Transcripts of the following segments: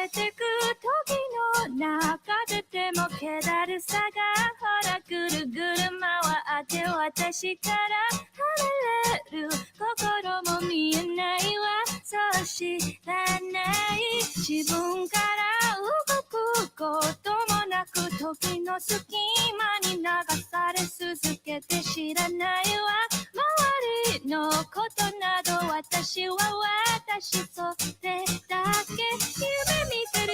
れてく時の中ででも気だるさがほらぐるぐる回って私から離れる心も見えないわそう知らない自分から動くこともなく時の隙間に流され続けて知らないわ周りのことなど私は私それだけ夢見てる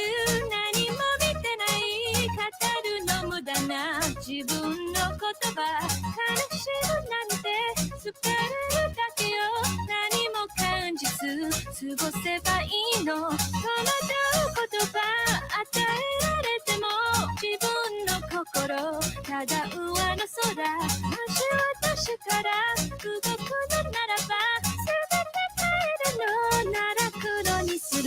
何も見てない語るの無駄な自分の言葉悲しむなんて疲れるだけよ何も感じず過ごせばいいの戸惑う言葉与えられても自分の心ただ上の空もし私から動くのならば全て変えるのなら黒にする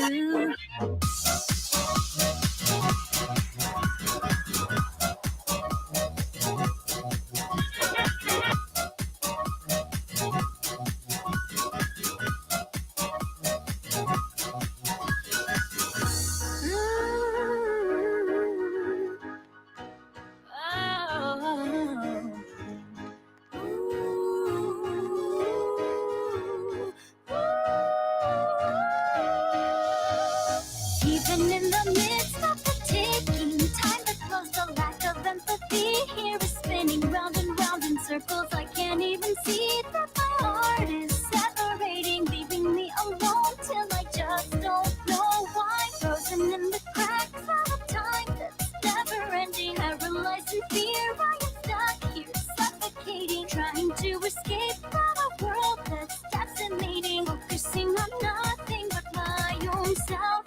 Even in the midst of the ticking time that flows, the lack of empathy here is spinning round and round in circles. I can't even see that my heart is separating, leaving me alone till I just don't know why. Frozen in the cracks of a time that's never ending, paralyzed in fear. I am stuck here, suffocating, trying to escape from a world that's decimating, focusing on nothing but my own self.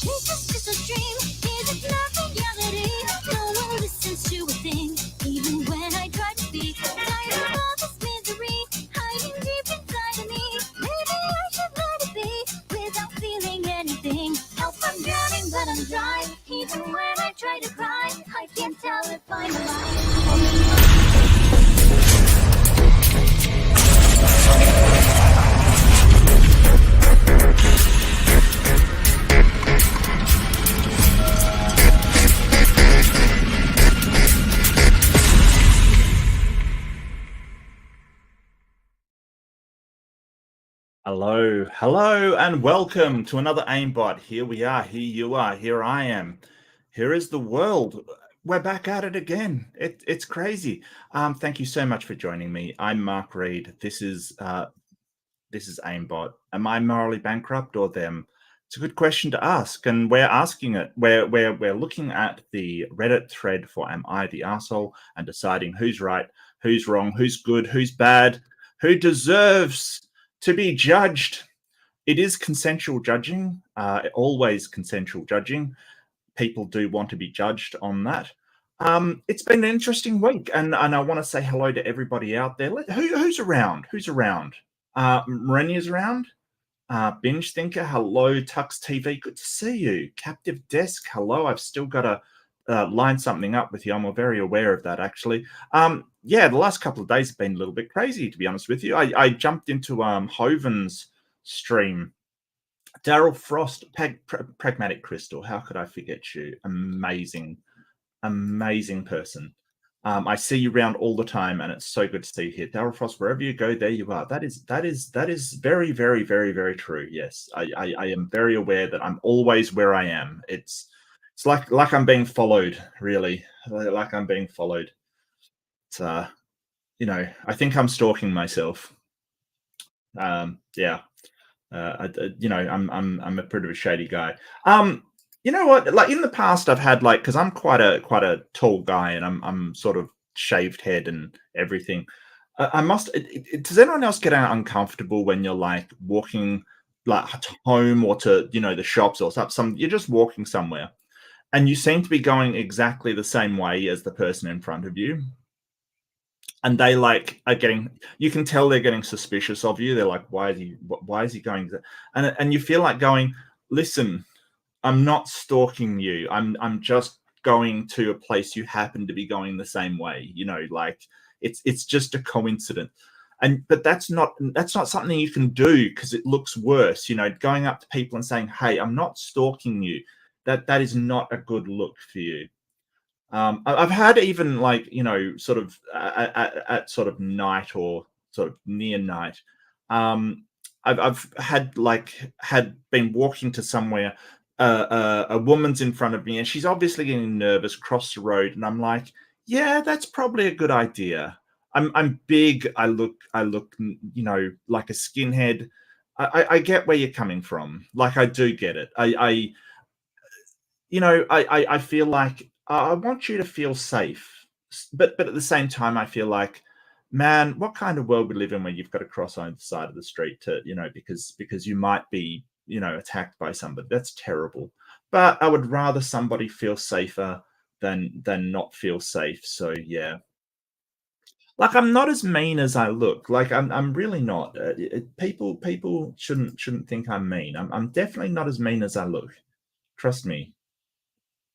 Is this just a dream? Is it not reality? No one listens to a thing, even when I try to speak. Tired of all this misery, hiding deep inside of me. Maybe I should let it be, without feeling anything. Help, I'm drowning, but I'm dry. Even when I try to cry, I can't tell if I'm alive. Hello, and welcome to another AIMBOT. Here we are, here you are, here I am. Here is the world. We're back at it again. It's crazy. Thank you so much for joining me. I'm Mark Reed. This is AIMBOT. Am I morally bankrupt or them? It's a good question to ask, and we're asking it. We're looking at the Reddit thread for "Am I the Arsehole?" and deciding who's right, who's wrong, who's good, who's bad, who deserves to be judged. It is consensual judging, always consensual judging. People do want to be judged on that. It's been an interesting week, and I want to say hello to everybody out there. Who's around? Who's around? Marenia's around. Binge Thinker, hello. Tux TV, good to see you. Captive Desk, hello. I've still got to line something up with you. I'm very aware of that, actually. Yeah, the last couple of days have been a little bit crazy, to be honest with you. I jumped into Hoven's stream. Daryl Frost, Pragmatic Crystal, how could I forget you? Amazing person. I see you around all the time, and it's so good to see you here. Daryl Frost, wherever you go, there you are. That is very, very, very, very true. Yes, I am very aware that I'm always where I am. It's like I'm being followed, really. Like I'm being followed. It's I think I'm stalking myself. Yeah. I'm a pretty shady guy. You know what? Like in the past, I've had because I'm quite a tall guy, and I'm sort of shaved head and everything. Does anyone else get uncomfortable when you're like walking like to home or to the shops or something? You're just walking somewhere, and you seem to be going exactly the same way as the person in front of you. And they you can tell they're getting suspicious of you. They're like, why is he going? And you feel like going, listen, I'm not stalking you. I'm just going to a place you happen to be going the same way. It's just a coincidence. But that's not something you can do because it looks worse. Going up to people and saying, hey, I'm not stalking you. That is not a good look for you. I've had even sort of at sort of night or sort of near night. I've had been walking to somewhere. A woman's in front of me, and she's obviously getting nervous. Cross the road, and I'm like, yeah, that's probably a good idea. I'm big. I look like a skinhead. I get where you're coming from. I do get it. I feel like I want you to feel safe, but at the same time, I feel like, man, what kind of world we live in where you've got to cross on the side of the street to, because you might be, attacked by somebody. That's terrible. But I would rather somebody feel safer than not feel safe. So yeah, I'm not as mean as I look. I'm really not. People shouldn't think I'm mean. I'm definitely not as mean as I look. Trust me.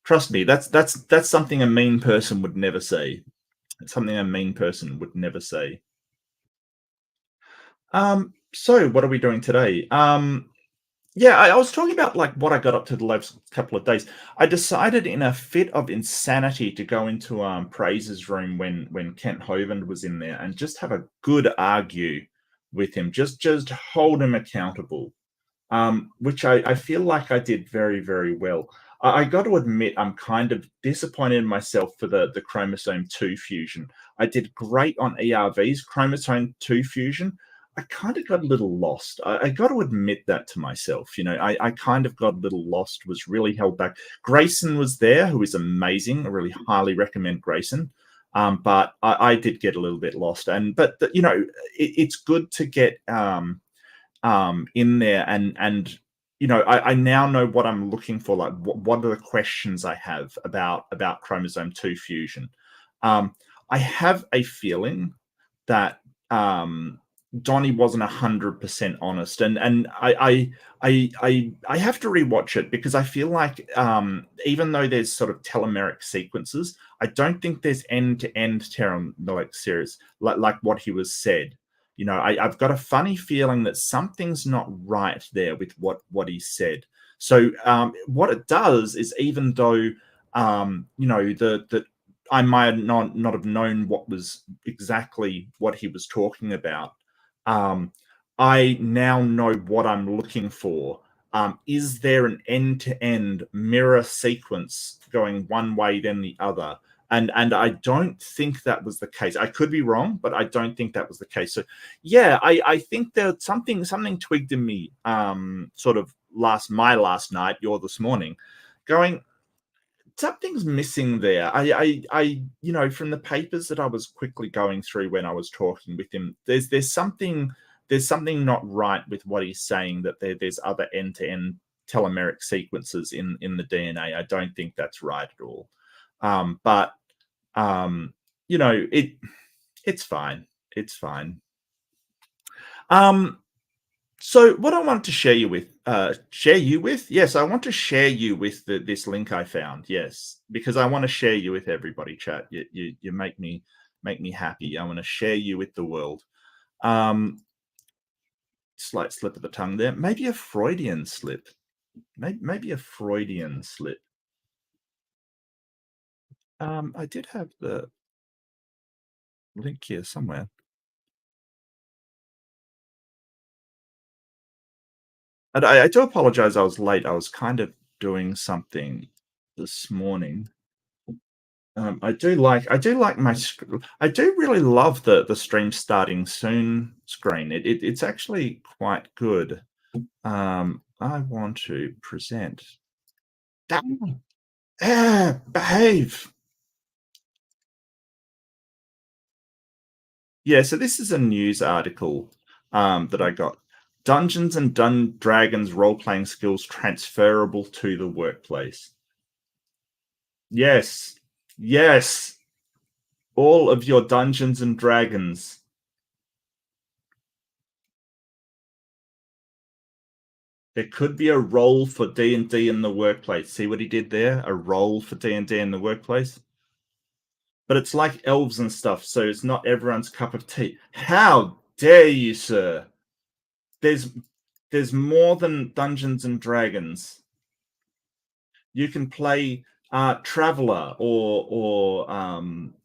That's something a mean person would never say. It's something a mean person would never say. So what are we doing today? Yeah, I was talking about what I got up to the last couple of days. I decided in a fit of insanity to go into Praise's room when Kent Hovind was in there and just have a good argue with him. Just hold him accountable. which I feel like I did very, very well. I got to admit, I'm kind of disappointed in myself for the chromosome 2 fusion. I did great on ERV's chromosome 2 fusion. I kind of got a little lost. I got to admit that to myself. I kind of got a little lost, was really held back. Grayson was there, who is amazing. I really highly recommend Grayson. But I did get a little bit lost. It's good to get in there, and I now know what I'm looking for. Like, what are the questions I have about chromosome 2 fusion. I have a feeling that Donnie wasn't 100% honest, and I have to rewatch it, because I feel like, even though there's sort of telomeric sequences, I don't think there's end-to-end telomeric series like what he was said. I've got a funny feeling that something's not right there with what he said. So what it does is, even though the I might not have known what was exactly what he was talking about, um, I now know what I'm looking for. Is there an end-to-end mirror sequence going one way then the other? And I don't think that was the case. I could be wrong, but I don't think that was the case. So yeah, I think that something twigged in me, sort of my last night, your this morning, going, something's missing there. From the papers that I was quickly going through when I was talking with him, there's something not right with what he's saying, that there's other end-to-end telomeric sequences in the DNA. I don't think that's right at all. But it's fine. It's fine. So what I want to share you with, yes, I want to share you with this link I found, yes, because I want to share you with everybody. Chat, you make me happy. I want to share you with the world. Slight slip of the tongue there, maybe a Freudian slip, maybe a Freudian slip. I did have the link here somewhere. And I do apologize, I was late. I was kind of doing something this morning. I do really love the stream starting soon screen. It's actually quite good. I want to present. Damn. Behave. Yeah, so this is a news article that I got. Dungeons and Dragons role-playing skills transferable to the workplace. Yes. Yes. All of your Dungeons and Dragons. There could be a role for D&D in the workplace. See what he did there? A role for D&D in the workplace. But it's like elves and stuff, so it's not everyone's cup of tea. How dare you, sir? There's more than Dungeons and Dragons. You can play Traveller, or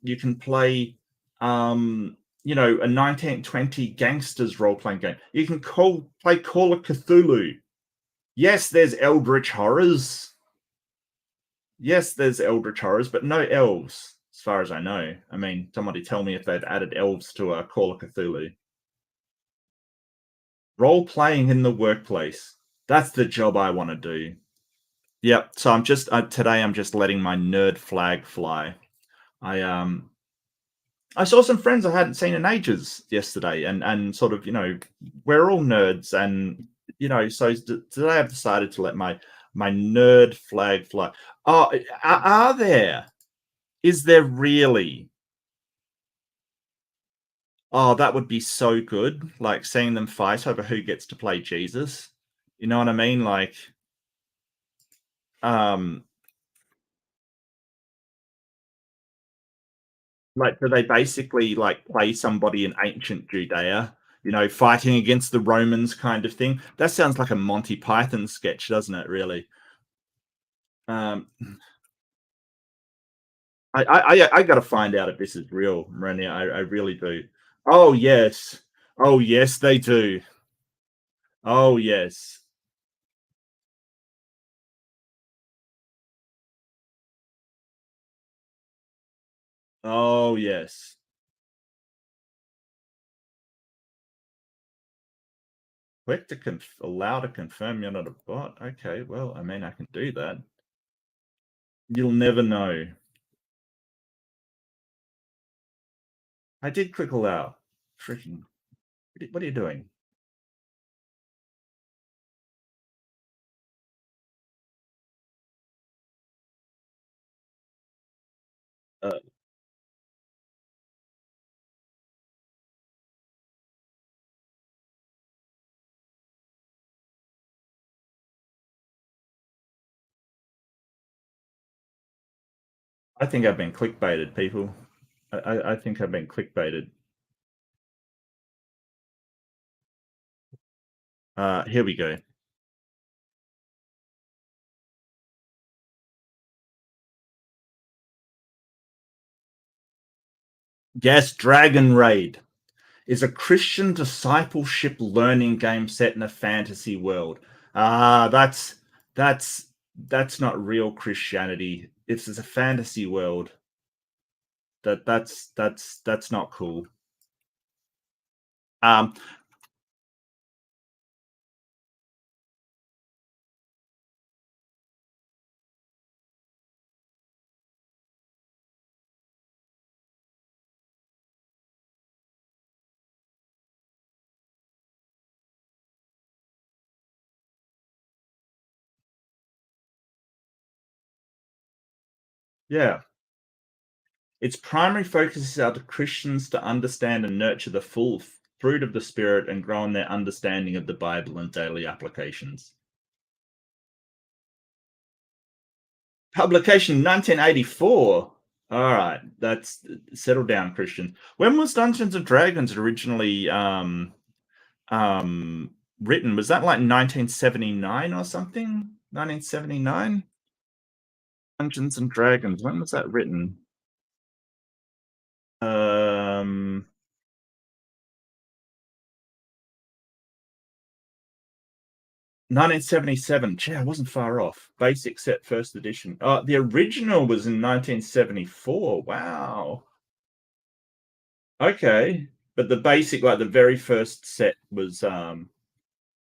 you can play a 1920 gangsters role-playing game. You can play Call of Cthulhu. Yes, there's Eldritch horrors. Yes, there's Eldritch horrors, but no elves, as far as I know. I mean, somebody tell me if they've added elves to a Call of Cthulhu. Role-playing in the workplace. That's the job I want to do. Yep. So today I'm just letting my nerd flag fly. I saw some friends I hadn't seen in ages yesterday, and sort of, we're all nerds, and so today I've decided to let my nerd flag fly. Oh, are there? Is there really? Oh, that would be so good. Like, seeing them fight over who gets to play Jesus. You know what I mean? Like, um, do they basically like play somebody in ancient Judea? Fighting against the Romans, kind of thing. That sounds like a Monty Python sketch, doesn't it? Really. Um, I got to find out if this is real, Marenia. I really do. Oh yes, they do. Oh yes. Oh, yes. Click to allow to confirm you're not a bot. Okay, well, I mean, I can do that. You'll never know. I did click allow. Freaking, what are you doing? Uh, I think I've been clickbaited, people. I think I've been clickbaited. Here we go. Yes, Dragon Raid is a Christian discipleship learning game set in a fantasy world. Ah, that's that's not real Christianity. It's a fantasy world. That's not cool. Um, yeah. Its primary focus is to Christians to understand and nurture the full fruit of the Spirit and grow in their understanding of the Bible and daily applications. Publication 1984. All right, that's settle down, Christian. When was Dungeons and Dragons originally um, written? Was that like 1979 or something? 1979? Dungeons and Dragons. When was that written? Um, 1977. Gee, I wasn't far off. Basic set first edition. The original was in 1974. Wow. Okay. But the basic, like the very first set was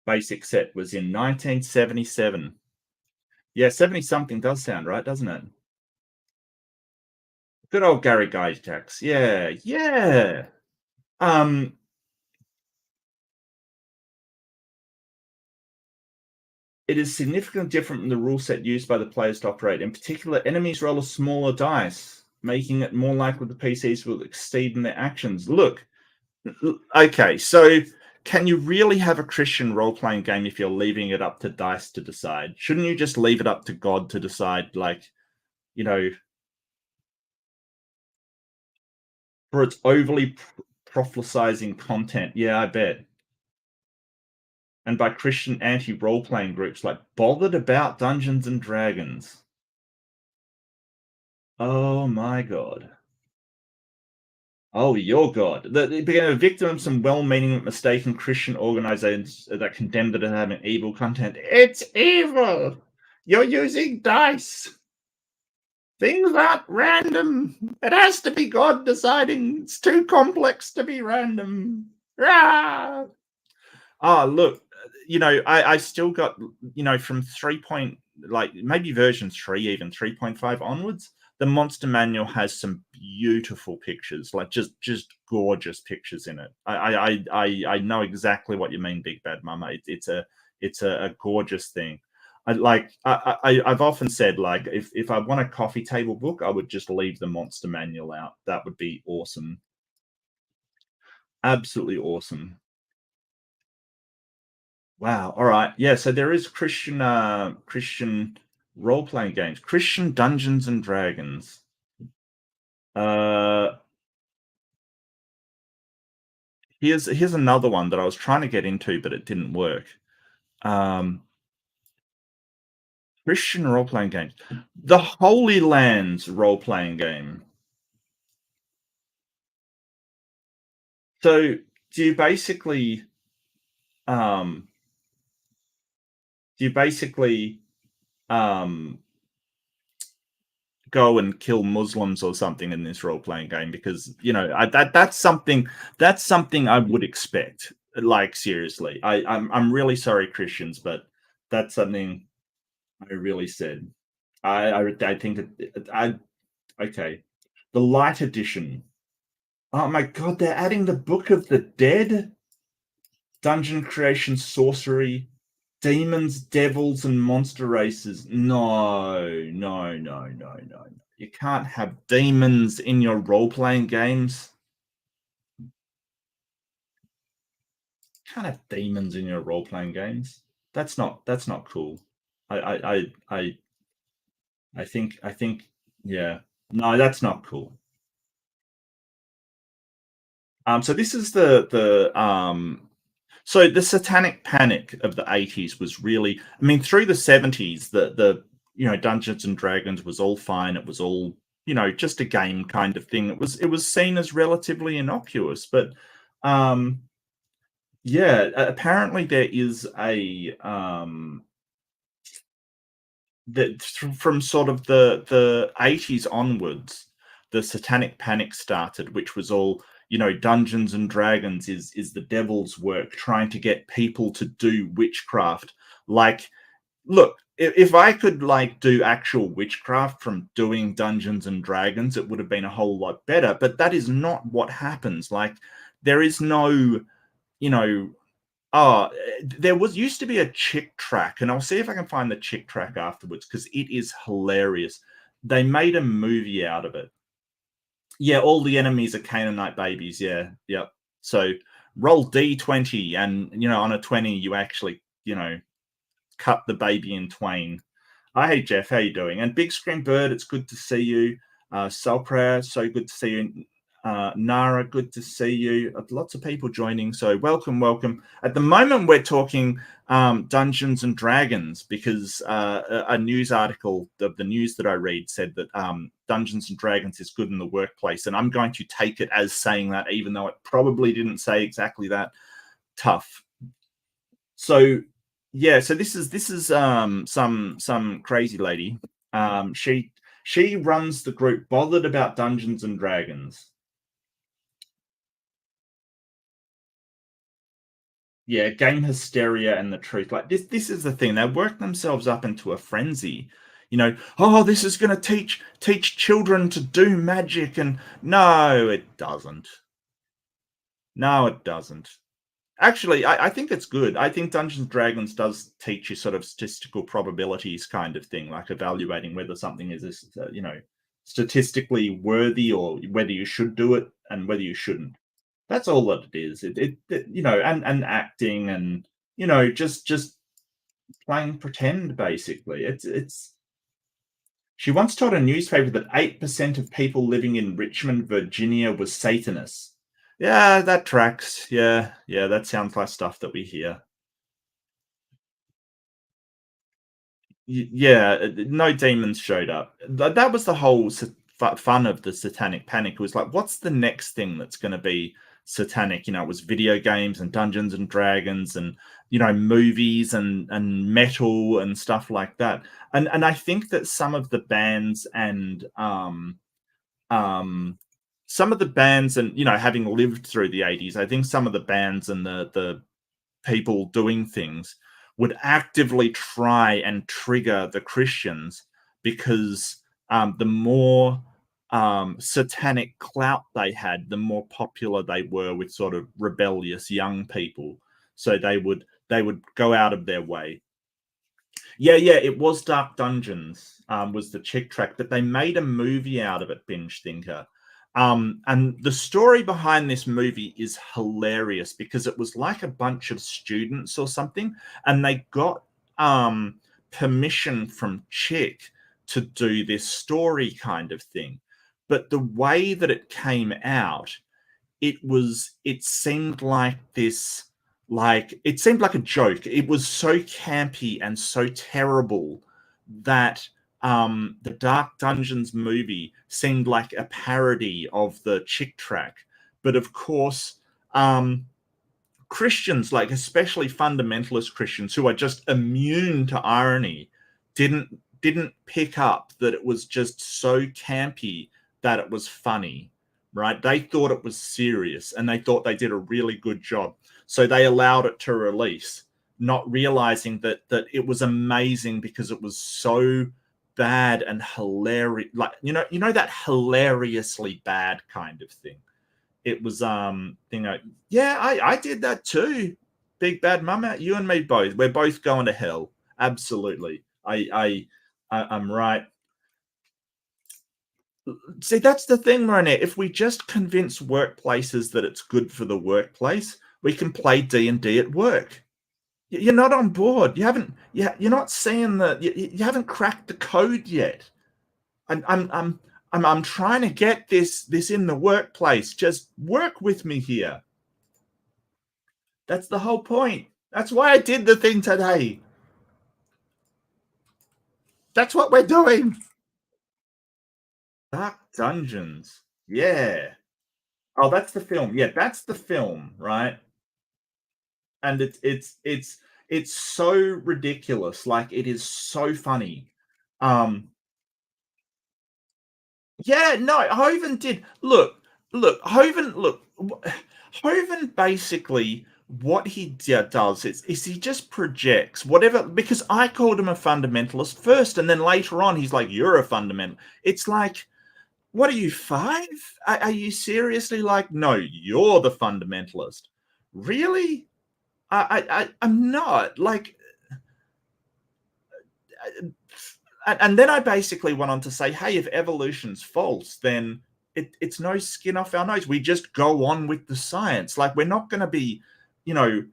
basic set was in 1977. Yeah, 70 something does sound right, doesn't it? Good old Gary Gygax. Yeah, yeah. Um, it is significantly different from the rule set used by the players to operate. In particular, enemies roll a smaller dice, making it more likely the PCs will exceed in their actions. Look, okay, so can you really have a Christian role playing game if you're leaving it up to dice to decide? Shouldn't you just leave it up to God to decide, like, you know, for its overly prophesying content? Yeah, I bet. And by Christian anti role playing groups like Bothered About Dungeons and Dragons. Oh my God. Oh, your God. It became a victim of some well meaning, mistaken Christian organizations that condemned it as having evil content. It's evil. You're using dice. Things aren't random. It has to be God deciding. It's too complex to be random. Rah! Oh, look, I still got, from 3 point, like maybe version 3, even 3.5 onwards, the monster manual has some beautiful pictures, like just gorgeous pictures in it. I know exactly what you mean, Big Bad Mama. It's a gorgeous thing. I've often said, like, if I want a coffee table book, I would just leave the monster manual out. That would be awesome. Absolutely awesome. Wow. All right. Yeah. So there is Christian role playing games, Christian Dungeons and Dragons. Uh, here's another one that I was trying to get into, but it didn't work. Um, Christian role playing games, the Holy Lands role playing game. So do you basically um do you basically um go and kill Muslims or something in this role-playing game, because that's something I would expect. Like, seriously, I'm really sorry, Christians, but that's something I really said. I think okay. The light edition. Oh my god, they're adding the Book of the Dead, dungeon creation, sorcery, demons, devils, and monster races. No. You can't have demons in your role-playing games. You can't have demons in your role-playing games. That's not cool. I think yeah. No, that's not cool. So this is so the satanic panic of the 80s was really, I mean, through the 70s, the Dungeons and Dragons was all fine. It was all, just a game kind of thing. It was seen as relatively innocuous, but yeah, apparently there is a that from sort of the 80s onwards, the satanic panic started, which was all, Dungeons and Dragons is the devil's work, trying to get people to do witchcraft. Like, look, if I could like do actual witchcraft from doing Dungeons and Dragons, it would have been a whole lot better. But that is not what happens. Like, there is no, you know, oh, there used to be a chick track, and I'll see if I can find the chick track afterwards, because it is hilarious. They made a movie out of it. Yeah, all the enemies are Canaanite babies. Yeah, yep. So roll D20, and on a 20, you actually, cut the baby in twain. Hey Jeff, how you doing? And Big Screen Bird, it's good to see you. Salprayer, so good to see you. Nara, good to see you. Lots of people joining, so welcome. At the moment, we're talking Dungeons and Dragons, because a news article of the news that I read said that Dungeons and Dragons is good in the workplace, and I'm going to take it as saying that, even though it probably didn't say exactly that. Tough. So yeah, so this is some crazy lady. She runs the group Bothered About Dungeons and Dragons. Yeah, game hysteria and the truth. Like, this is the thing. They work themselves up into a frenzy. Oh, this is going to teach children to do magic, and no, it doesn't. No, it doesn't. Actually, I think it's good. I think Dungeons and Dragons does teach you sort of statistical probabilities kind of thing, like evaluating whether something is, statistically worthy, or whether you should do it and whether you shouldn't. That's all that it is. And acting, and just playing pretend, basically. It's. She once told a newspaper that 8% of people living in Richmond, Virginia, was Satanists. Yeah, that tracks. Yeah, that sounds like stuff that we hear. Yeah, no demons showed up. That was the whole fun of the satanic panic. It was like, what's the next thing that's going to be satanic? It was video games and Dungeons and Dragons, and movies and metal and stuff like that. And I think that some of the bands and some of the bands, and having lived through the 80s, I think some of the bands and the people doing things would actively try and trigger the Christians, because the more satanic clout they had, the more popular they were with sort of rebellious young people. So they would go out of their way. Yeah, it was Dark Dungeons, was the chick track, but they made a movie out of it, Binge Thinker. And the story behind this movie is hilarious, because it was like a bunch of students or something, and they got permission from Chick to do this story kind of thing. But the way that it came out, it seemed like this, like, it seemed like a joke. It was so campy and so terrible that the Dark Dungeons movie seemed like a parody of the Chick track. But of course, Christians, like especially fundamentalist Christians who are just immune to irony, didn't didn't pick up that it was just so campy that it was funny, right? They thought it was serious and they thought they did a really good job. So they allowed it to release, not realizing that it was amazing because it was so bad and hilarious, like that hilariously bad kind of thing. It was yeah, I did that too. Big bad mama, you and me both. We're both going to hell. Absolutely. I'm right. See, that's the thing, Marinette. If we just convince workplaces that it's good for the workplace, we can play D&D at work. You're not on board. You haven't. You're not seeing the. You haven't cracked the code yet. I'm trying to get this in the workplace. Just work with me here. That's the whole point. That's why I did the thing today. That's what we're doing. Dark Dungeons. Yeah. Oh, that's the film. Yeah, that's the film, right? And it's so ridiculous. Like it is so funny. Um Yeah, no, Hoven did. Hoven basically what does is he just projects whatever, because I called him a fundamentalist first, and then later on he's like, "You're a fundamental." It's like, what are you, 5? Are you seriously like, no, you're the fundamentalist? Really? I'm not like. And then I basically went on to say, hey, if evolution's false, then it's no skin off our nose. We just go on with the science. Like, we're not going to be, you know,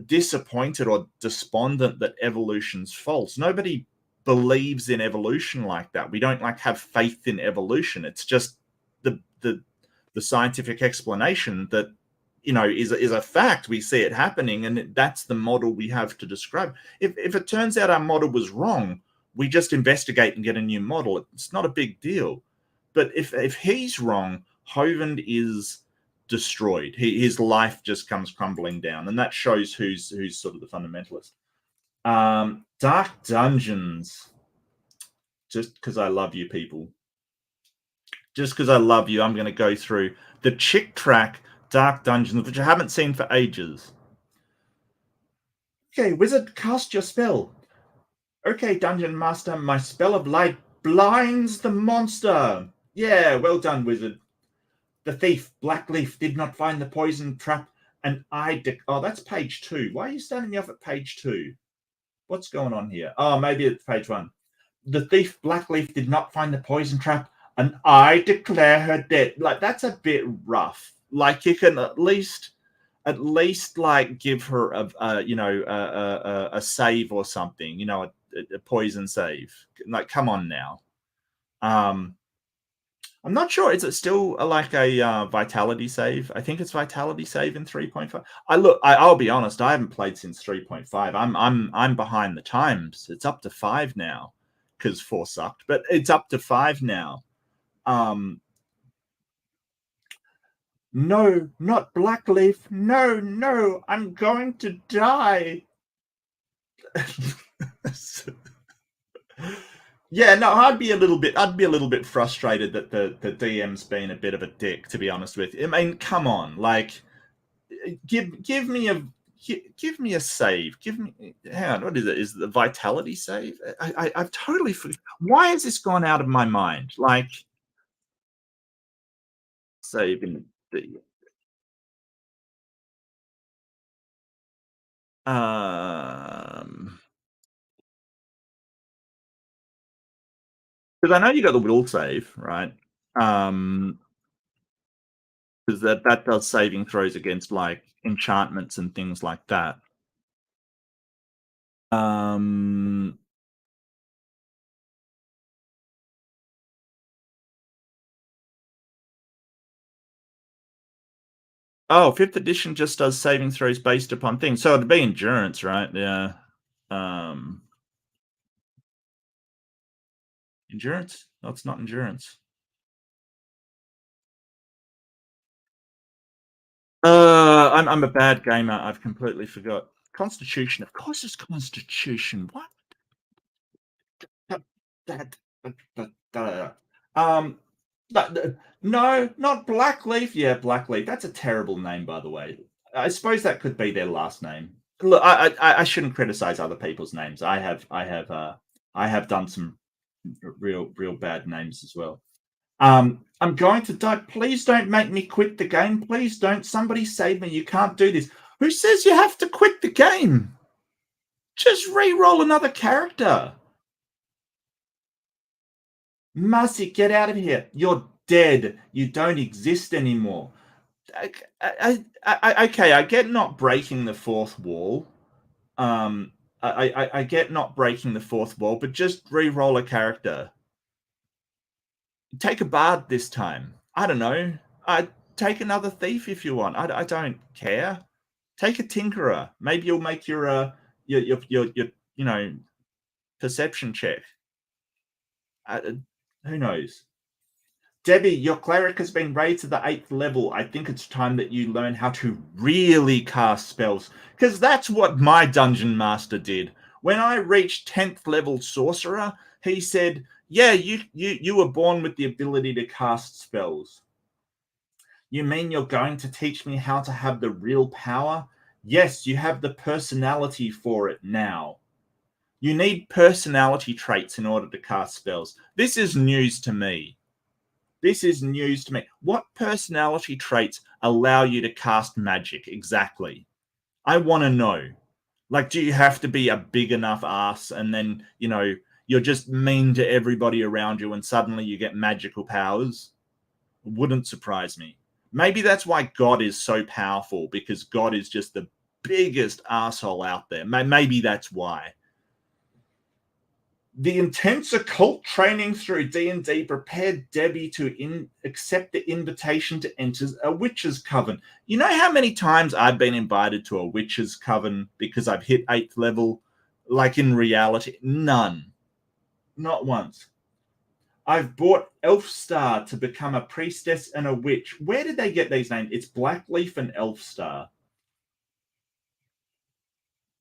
disappointed or despondent that evolution's false. Nobody believes in evolution like that. We don't like have faith in evolution. It's just the scientific explanation that is a fact. We see it happening, and that's the model we have to describe. If it turns out our model was wrong, we just investigate and get a new model. It's not a big deal. But if he's wrong, Hovind is destroyed. His life just comes crumbling down, and that shows who's sort of the fundamentalist. Dark Dungeons. Just because I love you, people. Just because I love you, I'm going to go through the Chick track Dark Dungeons, which I haven't seen for ages. Okay, wizard, cast your spell. Okay, dungeon master, my spell of light blinds the monster. Yeah, well done, wizard. The thief, Blackleaf, did not find the poison trap, and oh, that's page 2. Why are you standing me off at page 2? What's going on here? Oh, maybe it's page 1. The thief, Blackleaf, did not find the poison trap, and I declare her dead. Like, that's a bit rough. Like, you can at least like give her a save or something, a poison save. Like, come on now. I'm not sure. Is it still like a vitality save? I think it's vitality save in 3.5. I'll be honest. I haven't played since 3.5. I'm behind the times. It's up to 5 now because 4 sucked, but it's up to 5 now. No, not Blackleaf. No, I'm going to die. Yeah, no, I'd be a little bit frustrated that the DM's been a bit of a dick, to be honest with you. I mean, come on, like, give me a save. Hang on, what is it? Is it the vitality save? I've totally forgot. Why has this gone out of my mind? Like, save in the because I know you got the will save, right? Because that does saving throws against like enchantments and things like that. Oh, 5th edition just does saving throws based upon things. So it'd be endurance, right? Yeah. Endurance? No, it's not endurance. I'm a bad gamer. I've completely forgot. Constitution. Of course it's Constitution. What? Um, no, not Blackleaf. Yeah, Blackleaf. That's a terrible name, by the way. I suppose that could be their last name. Look, I shouldn't criticize other people's names. I have done some real bad names as well. I'm going to die. Please don't make me quit the game. Please don't. Somebody save me. You can't do this. Who says you have to quit the game? Just re-roll another character. Marcy, get out of here. You're dead. You don't exist anymore. Okay, I get not breaking the fourth wall. I get not breaking the fourth wall, but just re-roll a character. Take a bard this time. I don't know. Take another thief if you want. I don't care. Take a tinkerer. Maybe you'll make your perception check. Who knows? Debbie, your cleric has been raised to the 8th level. I think it's time that you learn how to really cast spells, because that's what my dungeon master did. When I reached 10th level sorcerer, he said, yeah, you were born with the ability to cast spells. You mean you're going to teach me how to have the real power? Yes, you have the personality for it now. You need personality traits in order to cast spells. This is news to me. This is news to me. What personality traits allow you to cast magic exactly? I want to know. Like, do you have to be a big enough ass and then, you're just mean to everybody around you and suddenly you get magical powers? Wouldn't surprise me. Maybe that's why God is so powerful, because God is just the biggest asshole out there. Maybe that's why. The intense occult training through D&D prepared Debbie to accept the invitation to enter a witch's coven. You know how many times I've been invited to a witch's coven because I've hit 8th level? Like, in reality, none. Not once. I've bought Elfstar to become a priestess and a witch. Where did they get these names? It's Blackleaf and Elfstar.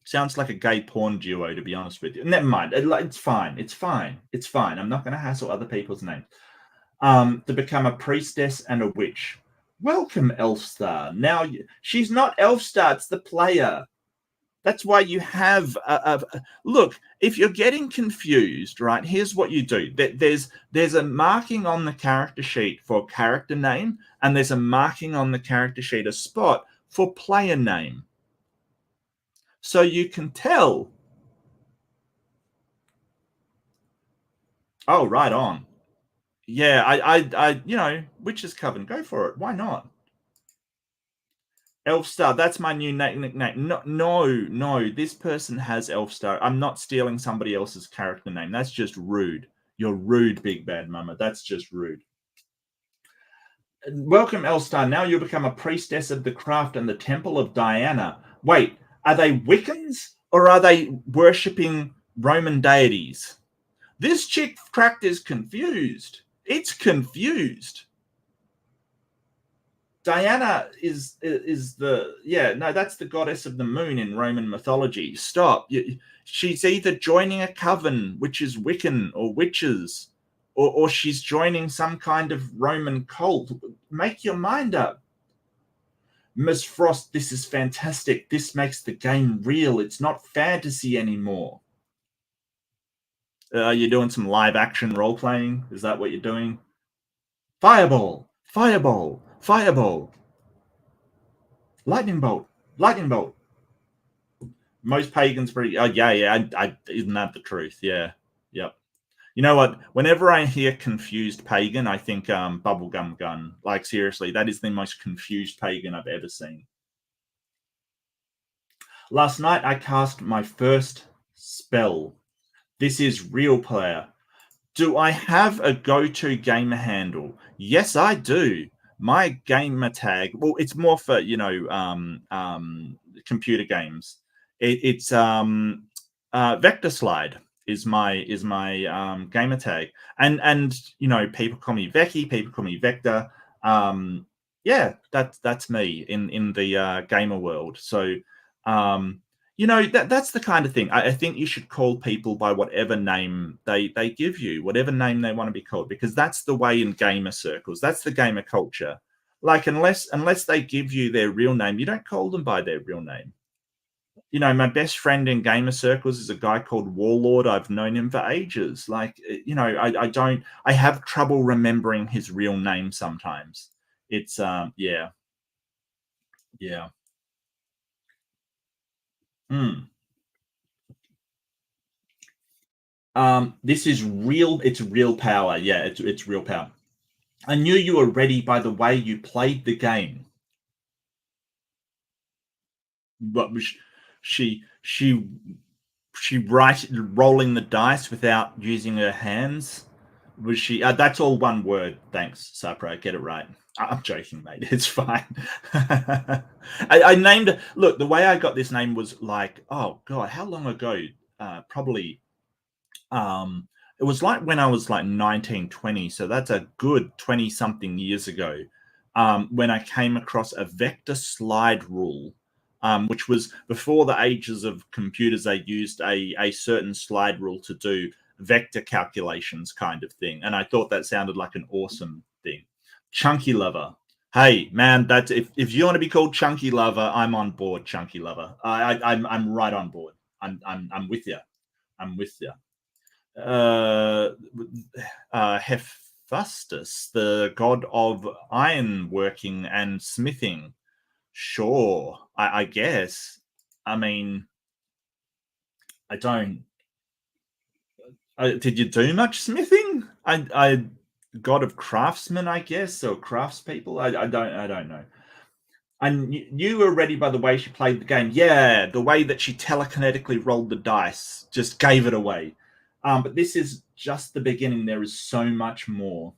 Sounds like a gay porn duo, to be honest with you. Never mind. It's fine. It's fine. It's fine. I'm not going to hassle other people's names. To become a priestess and a witch. Welcome, Elfstar. Now, she's not Elfstar. It's the player. That's why you have look, if you're getting confused, right, here's what you do. There's a marking on the character sheet for character name, and there's a marking on the character sheet, a spot for player name. So you can tell. Oh, right on. Yeah, I Witch's Coven, go for it. Why not? Elfstar, that's my new nickname. No, this person has Elfstar. I'm not stealing somebody else's character name. That's just rude. You're rude, Big Bad Mama. That's just rude. Welcome, Elfstar. Now you'll become a priestess of the craft and the Temple of Diana. Wait, are they Wiccans or are they worshipping Roman deities? This chick tract is confused. It's confused. Diana is that's the goddess of the moon in Roman mythology. Stop. She's either joining a coven, which is Wiccan or witches, or she's joining some kind of Roman cult. Make your mind up. Miss Frost, this is fantastic. This makes the game real. It's not fantasy anymore. You're doing some live action role playing? Is that what you're doing? Fireball! Fireball! Fireball! Lightning bolt! Lightning bolt! Most pagans pretty. Oh, yeah. Isn't that the truth? Yeah. Yep. You know what? Whenever I hear confused pagan, I think bubblegum gun. Like, seriously, that is the most confused pagan I've ever seen. Last night, I cast my first spell. This is real player. Do I have a go-to gamer handle? Yes, I do. My gamer tag, well, it's more for, computer games. It's Vector Slide is my gamer tag. And people call me Vecchi, people call me Vector. Yeah, that's me in the gamer world. So that's the kind of thing. I think you should call people by whatever name they give you, whatever name they want to be called, because that's the way in gamer circles. That's the gamer culture. Like, unless they give you their real name, you don't call them by their real name. My best friend in gamer circles is a guy called Warlord. I've known him for ages. Like, I have trouble remembering his real name sometimes. It's yeah. Hmm. This is real. It's real power. Yeah, it's real power. I knew you were ready by the way you played the game. But was she rolling the dice without using her hands? Was she? That's all one word. Thanks, Sapra. Get it right. I'm joking, mate. It's fine. I named. Look, the way I got this name was like, oh god, how long ago? Probably. It was like when I was like 19, 20. So that's a good 20 something years ago. When I came across a vector slide rule, which was before the ages of computers. They used a certain slide rule to do vector calculations kind of thing. And I thought that sounded like an awesome thing. Chunky Lover. Hey, man, that's if you want to be called Chunky Lover, I'm on board, Chunky Lover. I'm right on board. I'm with you. I'm with you. Hephaestus, the god of ironworking and smithing. Sure, I guess. I mean, I don't. Did you do much smithing? I god of craftsmen, I guess, or craftspeople. I don't know. And you were ready by the way she played the game. Yeah, the way that she telekinetically rolled the dice just gave it away. But this is just the beginning. There is so much more.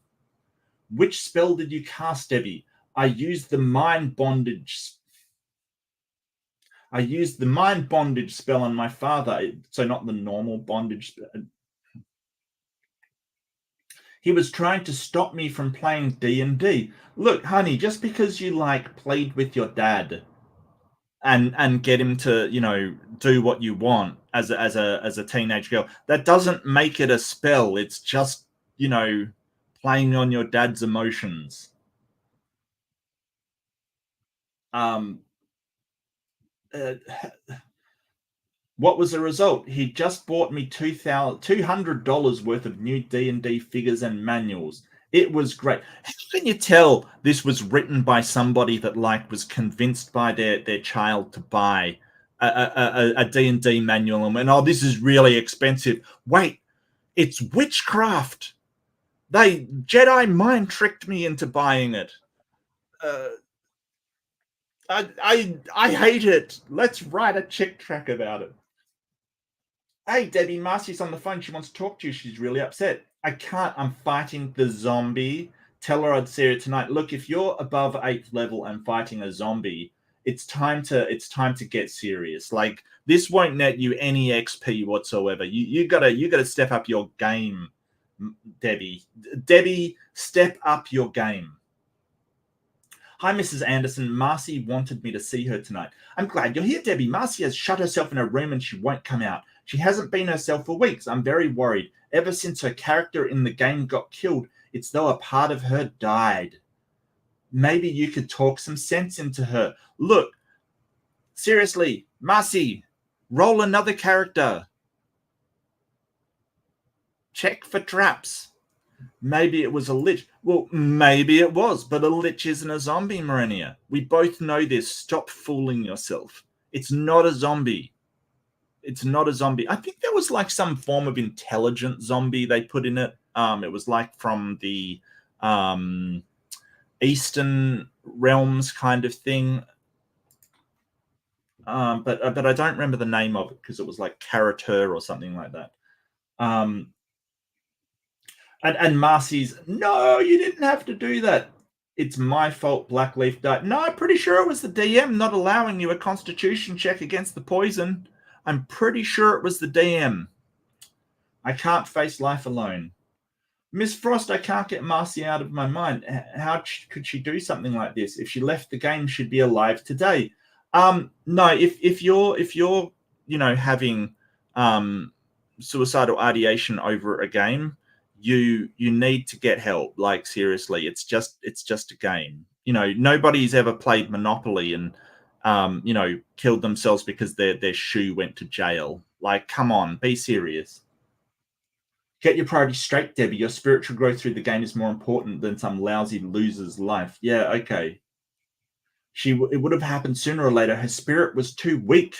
Which spell did you cast, Debbie? I used the mind bondage. I used the mind bondage spell on my father. So not the normal bondage. He was trying to stop me from playing D&D. Look, honey, just because you played with your dad and get him to do what you want as a teenage girl, that doesn't make it a spell. It's just playing on your dad's emotions. What was the result? He just bought me $200 worth of new D&D figures and manuals. It was great. How can you tell this was written by somebody that was convinced by their child to buy a D&D manual and went, oh, this is really expensive. Wait, it's witchcraft. Jedi mind tricked me into buying it. I hate it. Let's write a chick track about it. Hey, Debbie, Marcy's on the phone. She wants to talk to you. She's really upset. I can't. I'm fighting the zombie. Tell her I'd see her tonight. Look, if you're above 8th level and fighting a zombie, it's time to get serious. This won't net you any XP whatsoever. You gotta step up your game, Debbie. Debbie, step up your game. Hi, Mrs. Anderson. Marcy wanted me to see her tonight. I'm glad you're here, Debbie. Marcy has shut herself in a room and she won't come out. She hasn't been herself for weeks. I'm very worried. Ever since her character in the game got killed, it's though a part of her died. Maybe you could talk some sense into her. Look, seriously, Marcy, roll another character. Check for traps. Maybe it was a lich. Well, maybe it was, but a lich isn't a zombie, Marinia. We both know this. Stop fooling yourself. It's not a zombie. It's not a zombie. I think there was some form of intelligent zombie they put in it. It was from the Eastern realms kind of thing. But I don't remember the name of it because it was Karatur or something like that. And Marcy's, no, you didn't have to do that. It's my fault Blackleaf died. No, I'm pretty sure it was the DM not allowing you a constitution check against the poison. I'm pretty sure it was the DM. I can't face life alone. Miss Frost, I can't get Marcy out of my mind. How could she do something like this? If she left the game, she'd be alive today. No, if you're having suicidal ideation over a game, you need to get help. Like, seriously, it's just a game. Nobody's ever played Monopoly and killed themselves because their shoe went to jail. Like, come on, be serious. Get your priorities straight, Debbie. Your spiritual growth through the game is more important than some lousy loser's life. Yeah, okay. It would have happened sooner or later. Her spirit was too weak.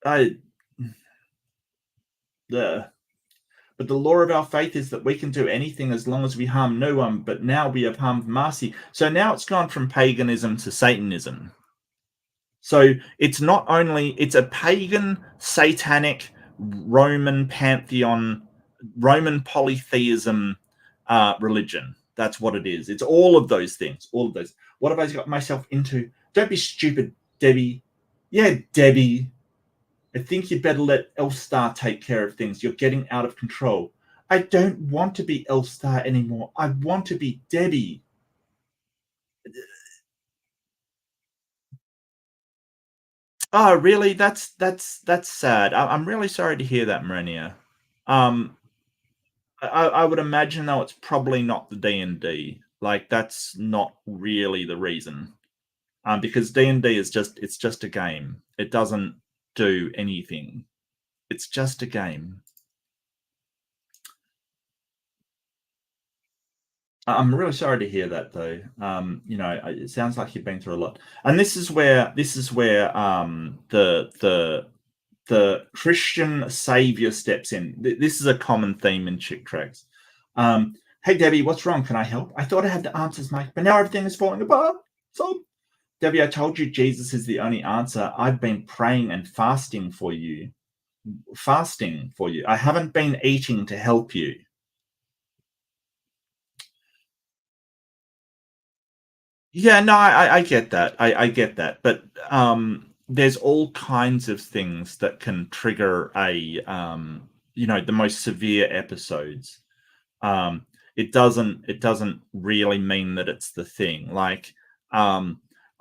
I, But the law of our faith is that we can do anything as long as we harm no one. But now we have harmed Marcy. So now it's gone from paganism to Satanism. So it's a pagan, satanic, Roman pantheon, Roman polytheism religion. That's what it is. It's all of those things. All of those. What have I got myself into? Don't be stupid, Debbie. Yeah, Debbie. I think you'd better let Elstar take care of things. You're getting out of control. I don't want to be Elstar anymore. I want to be Debbie. Oh, really? That's sad. I'm really sorry to hear that, Marenia. I would imagine, though, it's probably not the D&D. Like, that's not really the reason. Because D&D is just a game. It doesn't do anything. It's just a game. I'm really sorry to hear that, though. It sounds like you've been through a lot, and this is where the Christian savior steps in. This is a common theme in chick tracks. Hey, Debbie, what's wrong? Can I help? I thought I had the answers, Mike, but now everything is falling apart. So, Debbie, I told you Jesus is the only answer. I've been praying and fasting for you. I haven't been eating to help you. Yeah, no, I get that. I get that. But there's all kinds of things that can trigger the most severe episodes. It doesn't really mean that it's the thing. Like,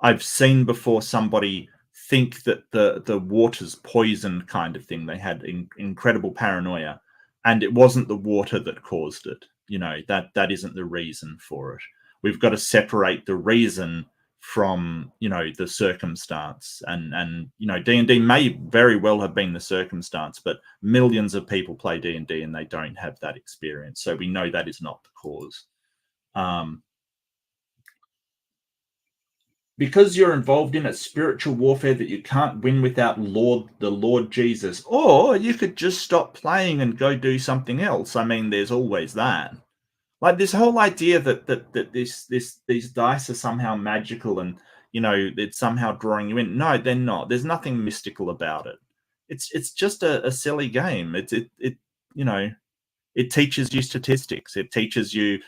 I've seen before somebody think that the water's poisoned, kind of thing. They had incredible paranoia, and it wasn't the water that caused it. That isn't the reason for it. We've got to separate the reason from the circumstance, and D&D may very well have been the circumstance, but millions of people play D&D and they don't have that experience, so we know that is not the cause. Because you're involved in a spiritual warfare that you can't win without the Lord Jesus. Or you could just stop playing and go do something else. I mean, there's always that. Like, this whole idea that these dice are somehow magical and it's somehow drawing you in. No, they're not. There's nothing mystical about it. It's just a silly game. It teaches you statistics. It teaches you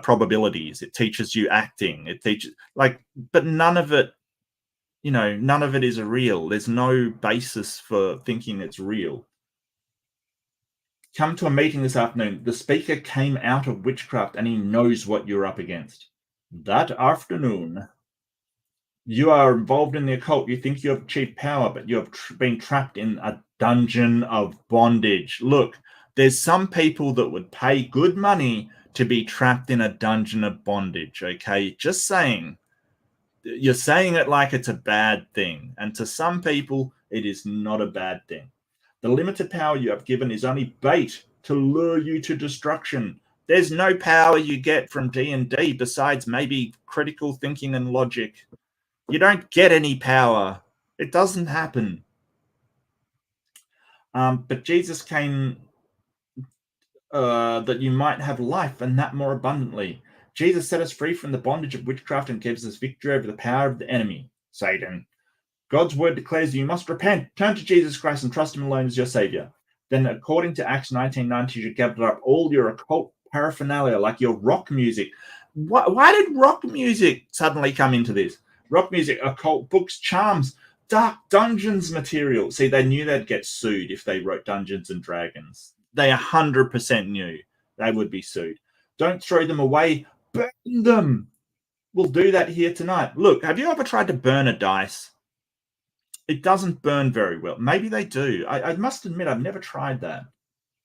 probabilities. It teaches you acting. It teaches, but none of it is real. There's no basis for thinking it's real. Come to a meeting this afternoon. The speaker came out of witchcraft and he knows what you're up against. That afternoon, you are involved in the occult. You think you have achieved power, but you have been trapped in a dungeon of bondage. Look, there's some people that would pay good money to be trapped in a dungeon of bondage, okay? Just saying. You're saying it like it's a bad thing. And to some people, it is not a bad thing. The limited power you have given is only bait to lure you to destruction. There's no power you get from D&D besides maybe critical thinking and logic. You don't get any power. It doesn't happen. But Jesus came that you might have life, and that more abundantly. Jesus set us free from the bondage of witchcraft and gives us victory over the power of the enemy, Satan. God's word declares you must repent, turn to Jesus Christ, and trust him alone as your savior. Then, according to Acts 19:90, you gather up all your occult paraphernalia, like your rock music. Why did rock music suddenly come into this? Rock music, occult books, charms, dark Dungeons material. See, they knew they'd get sued if they wrote Dungeons and Dragons. They 100% knew they would be sued. Don't throw them away, burn them. We'll do that here tonight. Look, have you ever tried to burn a dice? It doesn't burn very well. Maybe they do. I must admit, I've never tried that.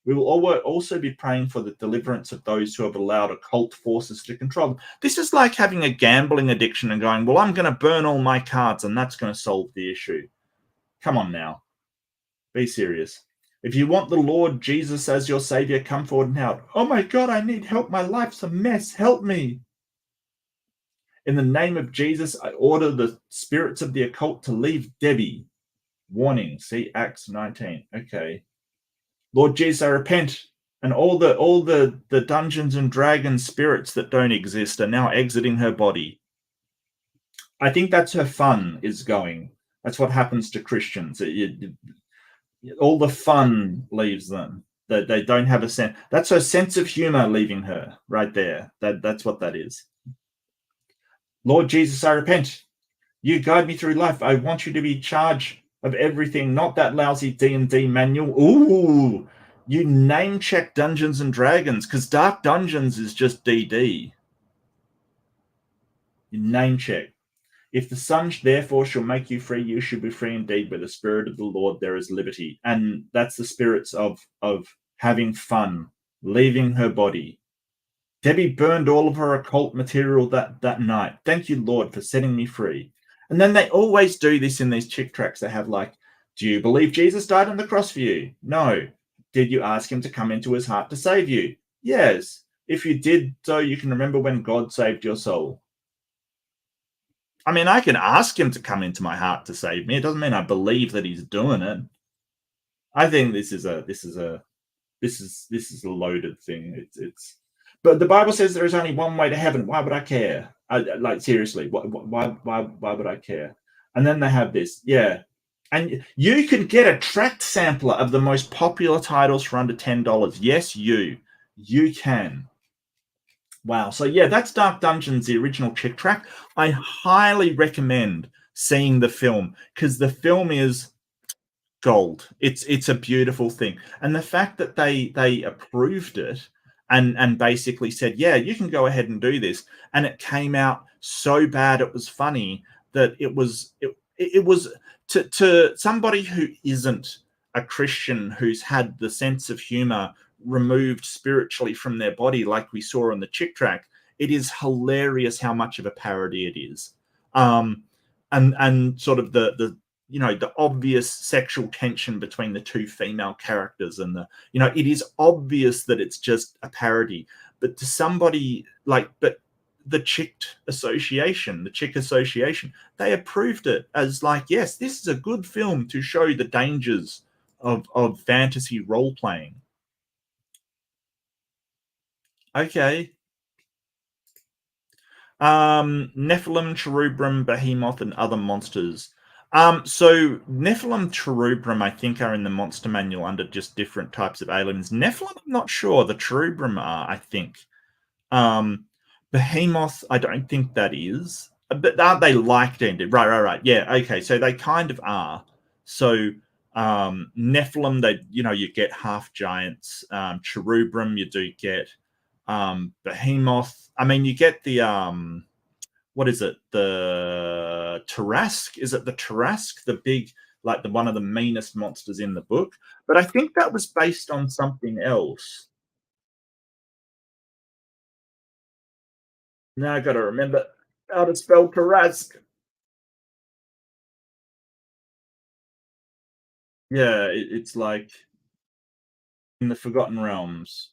We will also be praying for the deliverance of those who have allowed occult forces to control them. This is like having a gambling addiction and going, well, I'm going to burn all my cards and that's going to solve the issue. Come on now. Be serious. If you want the Lord Jesus as your savior, come forward now. Oh my God, I need help. My life's a mess. Help me. In the name of Jesus, I order the spirits of the occult to leave Debbie. Warning, see Acts 19. Okay. Lord Jesus, I repent. And all the Dungeons and Dragons spirits that don't exist are now exiting her body. I think that's her fun is going. That's what happens to Christians. All the fun leaves them. They don't have a sense. That's her sense of humor leaving her right there. That's what that is. Lord Jesus, I repent. You guide me through life. I want you to be in charge of everything, not that lousy D&D manual. Ooh, you name check Dungeons and Dragons because Dark Dungeons is just DD. You name check. If the Son therefore shall make you free, you shall be free indeed. With the Spirit of the Lord there is liberty. And that's the spirits of having fun, leaving her body. Debbie burned all of her occult material that night. Thank you, Lord, for setting me free. And then they always do this in these chick tracks. They have like, do you believe Jesus died on the cross for you? No. Did you ask him to come into his heart to save you? Yes. If you did so, you can remember when God saved your soul. I mean, I can ask him to come into my heart to save me. It doesn't mean I believe that he's doing it. I think this is a loaded thing. But the Bible says there is only one way to heaven. Why would I care? Like seriously, why would I care? And then they have this, yeah. And you can get a tracked sampler of the most popular titles for under $10. Yes, you can. Wow. So yeah, that's Dark Dungeons, the original chick track. I highly recommend seeing the film because the film is gold. It's a beautiful thing. And the fact that they approved it and basically said, yeah, you can go ahead and do this. And it came out so bad it was funny that it was to somebody who isn't a Christian who's had the sense of humor removed spiritually from their body, like we saw on the chick track, it is hilarious how much of a parody it is. And sort of the obvious sexual tension between the two female characters and it is obvious that it's just a parody. But to somebody but the chick association, they approved it as like, yes, this is a good film to show the dangers of fantasy role playing. Okay. Nephilim, Cherubim, Behemoth, and other monsters. So Nephilim, Cherubim, I think, are in the monster manual under just different types of aliens. Nephilim, I'm not sure. The Cherubim are, I think. Behemoth, I don't think that is. But aren't they like D&D? Right. Yeah, okay. So they kind of are. So Nephilim, you get half giants. Cherubim, you do get Behemoth. I mean, you get the what is it? The Tarrasque? Is it the Tarrasque? The big, like the one of the meanest monsters in the book. But I think that was based on something else. Now I got to remember how to spell Tarrasque. Yeah, it's like in the Forgotten Realms.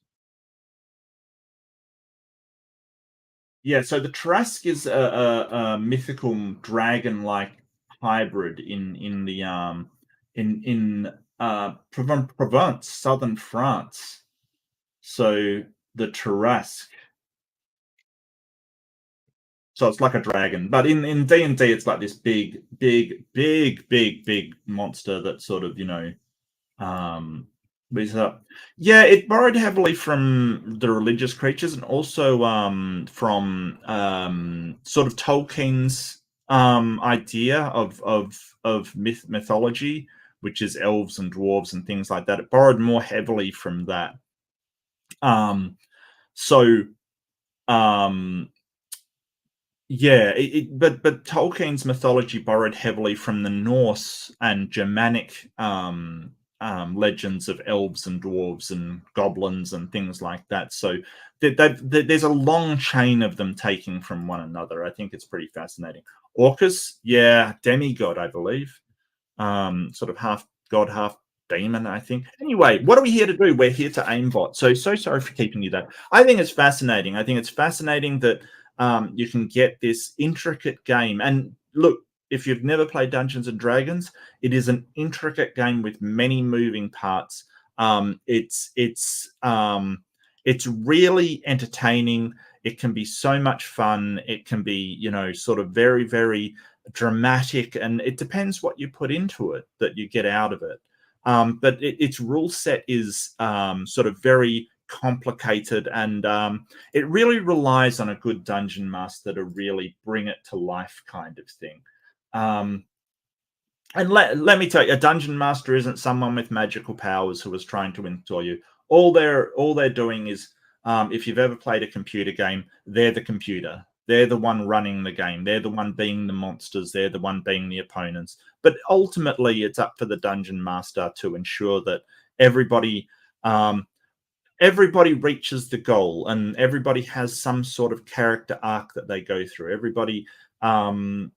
Yeah, so the Tarrasque is a mythical dragon-like hybrid in the in Provence, southern France. So the Tarrasque. So it's like a dragon, but in D&D, it's like this big monster that sort of yeah, it borrowed heavily from the religious creatures and also from sort of Tolkien's idea of mythology, which is elves and dwarves and things like that. It borrowed more heavily from that. So Yeah, but Tolkien's mythology borrowed heavily from the Norse and Germanic legends of elves and dwarves and goblins and things like that. So there's a long chain of them taking from one another. I think it's pretty fascinating. Orcus, yeah, demigod, I believe. Sort of half god, half demon, I think. Anyway, what are we here to do? We're here to aimbot. So sorry for keeping you that. I think it's fascinating. I think it's fascinating that you can get this intricate game. And look, if you've never played Dungeons and Dragons, it is an intricate game with many moving parts. It's really entertaining. It can be so much fun. It can be, sort of very, very dramatic, and it depends what you put into it that you get out of it. But its rule set is sort of very complicated, and it really relies on a good dungeon master to really bring it to life, kind of thing. And let me tell you, a dungeon master isn't someone with magical powers who is trying to mentor you. All they're doing is, if you've ever played a computer game, they're the computer. They're the one running the game. They're the one being the monsters. They're the one being the opponents. But ultimately, it's up for the dungeon master to ensure that everybody um, everybody reaches the goal, and everybody has some sort of character arc that they go through. Everybody um,